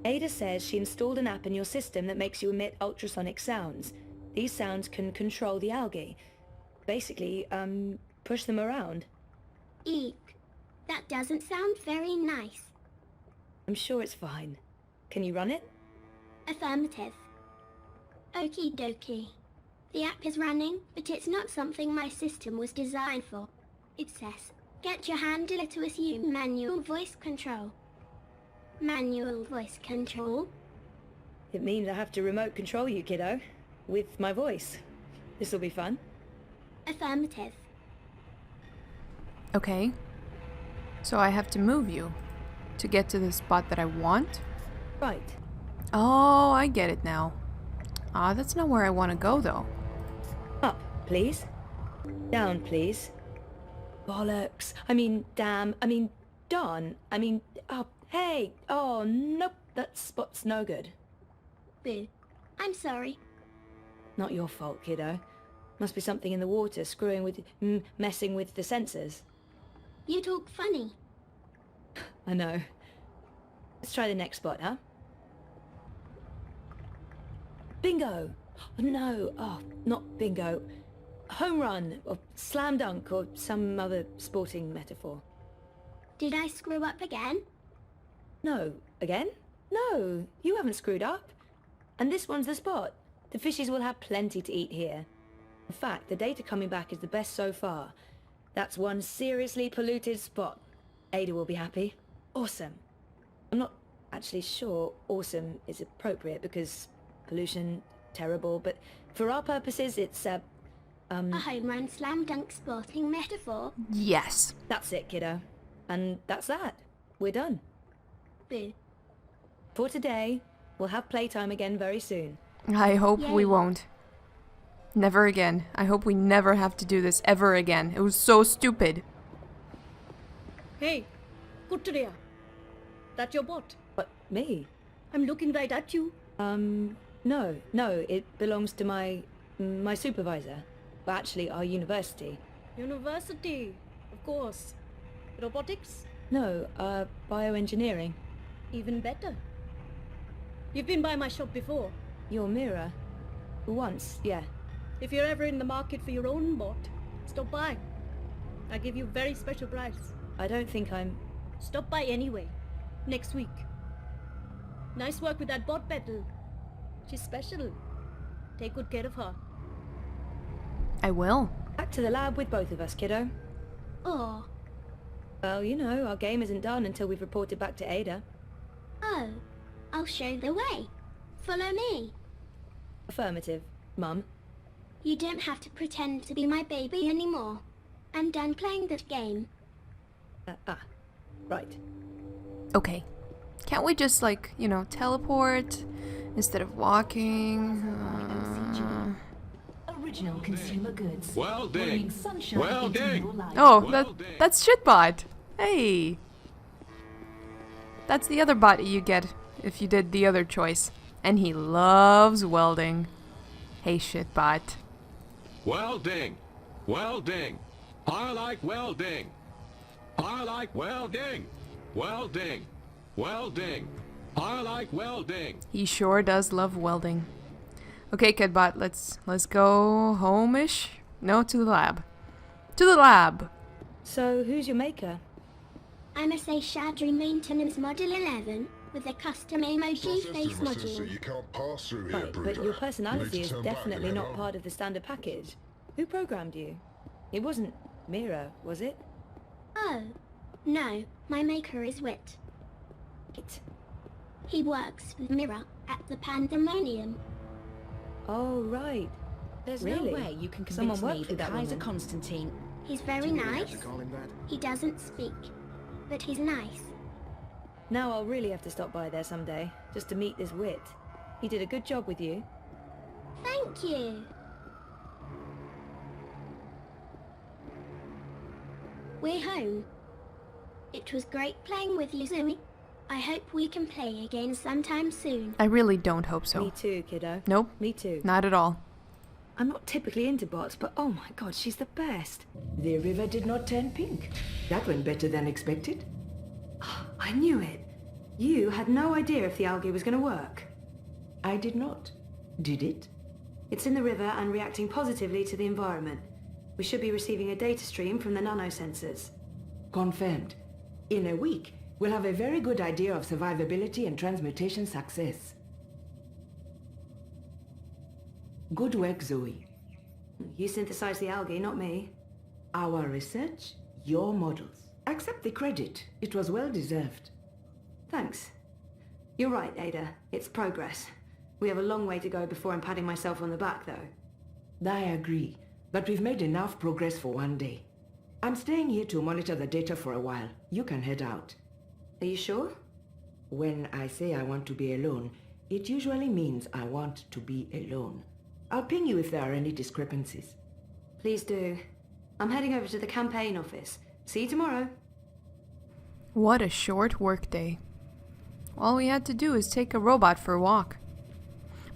Speaker 2: Ada says she installed an app in your system that makes you emit ultrasonic sounds. These sounds can control the algae. Basically, push them around.
Speaker 11: Eek. That doesn't sound very nice.
Speaker 2: I'm sure it's fine. Can you run it?
Speaker 11: Affirmative. Okie dokie. The app is running, but it's not something my system was designed for. It says, get your handler to assume manual voice control. Manual voice control?
Speaker 2: It means I have to remote control you, kiddo. With my voice. This'll be fun.
Speaker 11: Affirmative.
Speaker 1: Okay. So I have to move you to get to the spot that I want?
Speaker 2: Right.
Speaker 1: Oh, I get it now. That's not where I want to go, though.
Speaker 2: Up, please. Down, please. Bollocks. I mean, damn. I mean, darn. I mean, oh, hey. Oh, nope. That spot's no good.
Speaker 11: Boo. I'm sorry.
Speaker 2: Not your fault, kiddo. Must be something in the water screwing with... messing with the sensors.
Speaker 11: You talk funny.
Speaker 2: I know. Let's try the next spot, huh? Bingo! Oh, no, not bingo. Home run, or slam dunk, or some other sporting metaphor.
Speaker 11: Did I screw up again?
Speaker 2: No. Again? No, you haven't screwed up. And this one's the spot. The fishies will have plenty to eat here. In fact, the data coming back is the best so far. That's one seriously polluted spot. Ada will be happy. Awesome. I'm not actually sure awesome is appropriate because pollution, terrible, but for our purposes it's
Speaker 11: a home run slam dunk sporting metaphor?
Speaker 1: Yes.
Speaker 2: That's it, kiddo. And that's that. We're done.
Speaker 11: Boo.
Speaker 2: For today, we'll have playtime again very soon.
Speaker 1: I hope
Speaker 11: Yay.
Speaker 1: we won't. Never again. I hope we never have to do this ever again. It was so stupid.
Speaker 14: Hey, Kutturiya. That your bot?
Speaker 2: What, me?
Speaker 14: I'm looking right at you.
Speaker 2: No, it belongs to my supervisor. Well, actually, our university.
Speaker 14: University, of course. Robotics?
Speaker 2: No, bioengineering.
Speaker 14: Even better. You've been by my shop before.
Speaker 2: Your mirror? Once, yeah.
Speaker 14: If you're ever in the market for your own bot, stop by. I give you a very special price.
Speaker 2: I don't think I'm...
Speaker 14: Stop by anyway. Next week. Nice work with that bot battle. She's special. Take good care of her.
Speaker 1: I will.
Speaker 2: Back to the lab with both of us, kiddo.
Speaker 11: Or,
Speaker 2: Well, you know, our game isn't done until we've reported back to Ada.
Speaker 11: oh, I'll show the way. Follow me.
Speaker 2: Affirmative, Mum.
Speaker 11: You don't have to pretend to be my baby anymore. I'm done playing that game.
Speaker 2: Right.
Speaker 1: Okay. Can't we just, like, you know, teleport instead of walking?
Speaker 10: Original consumer goods.
Speaker 15: Well ding.
Speaker 10: Sunshine
Speaker 15: Well
Speaker 10: into
Speaker 15: ding.
Speaker 10: your life.
Speaker 1: Oh, that's Shitbot. Hey. That's the other bot you get if you did the other choice. And he loves welding. Hey, Shitbot.
Speaker 15: Welding. Welding. I like welding. I like welding. Welding. Welding. I like welding.
Speaker 1: He sure does love welding. Okay, Kidbot, let's go home-ish? No, to the lab. To the lab!
Speaker 2: So, who's your maker?
Speaker 11: I'm a Shadri Maintenance Model 11 with a custom emoji face module.
Speaker 7: You can't pass through here,
Speaker 2: Right, but your personality is definitely not part of the standard package. Who programmed you? It wasn't Mira, was it?
Speaker 11: Oh, no, my maker is Wit.
Speaker 2: It.
Speaker 11: He works with Mira at the Pandemonium.
Speaker 2: Oh, right.
Speaker 12: There's
Speaker 2: Really?
Speaker 12: no way you can
Speaker 2: Someone
Speaker 12: convince
Speaker 2: worked
Speaker 12: me
Speaker 2: with
Speaker 12: that
Speaker 2: that
Speaker 12: Kaiser
Speaker 2: woman.
Speaker 12: Constantine...
Speaker 11: He's very nice. He doesn't speak, but he's nice.
Speaker 2: Now I'll really have to stop by there someday, just to meet this Wit. He did a good job with you.
Speaker 11: Thank you. We're home. It was great playing with you, Zoe. I hope we can play again sometime soon.
Speaker 1: I really don't hope so.
Speaker 2: Me too, kiddo.
Speaker 1: Nope.
Speaker 2: Me too.
Speaker 1: Not at all.
Speaker 2: I'm not typically into bots, but oh my god, she's the best.
Speaker 10: The river did not turn pink. That went better than expected.
Speaker 2: I knew it. You had no idea if the algae was going to work.
Speaker 10: I did not. Did it?
Speaker 2: It's in the river and reacting positively to the environment. We should be receiving a data stream from the nanosensors.
Speaker 10: Confirmed. In a week, we'll have a very good idea of survivability and transmutation success. Good work, Zoe.
Speaker 2: You synthesized the algae, not me.
Speaker 10: Our research, your models. Accept the credit. It was well deserved.
Speaker 2: Thanks. You're right, Ada. It's progress. We have a long way to go before I'm patting myself on the back, though.
Speaker 10: I agree, but we've made enough progress for one day. I'm staying here to monitor the data for a while. You can head out.
Speaker 2: Are you sure?
Speaker 10: When I say I want to be alone, it usually means I want to be alone. I'll ping you if there are any discrepancies.
Speaker 2: Please do. I'm heading over to the campaign office. See you tomorrow.
Speaker 1: What a short workday. All we had to do is take a robot for a walk.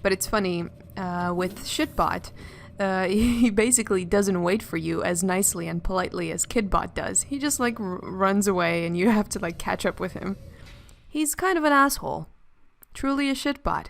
Speaker 1: But it's funny, with Shitbot, he basically doesn't wait for you as nicely and politely as Kidbot does. He just like runs away and you have to like catch up with him. He's kind of an asshole. Truly a Shitbot.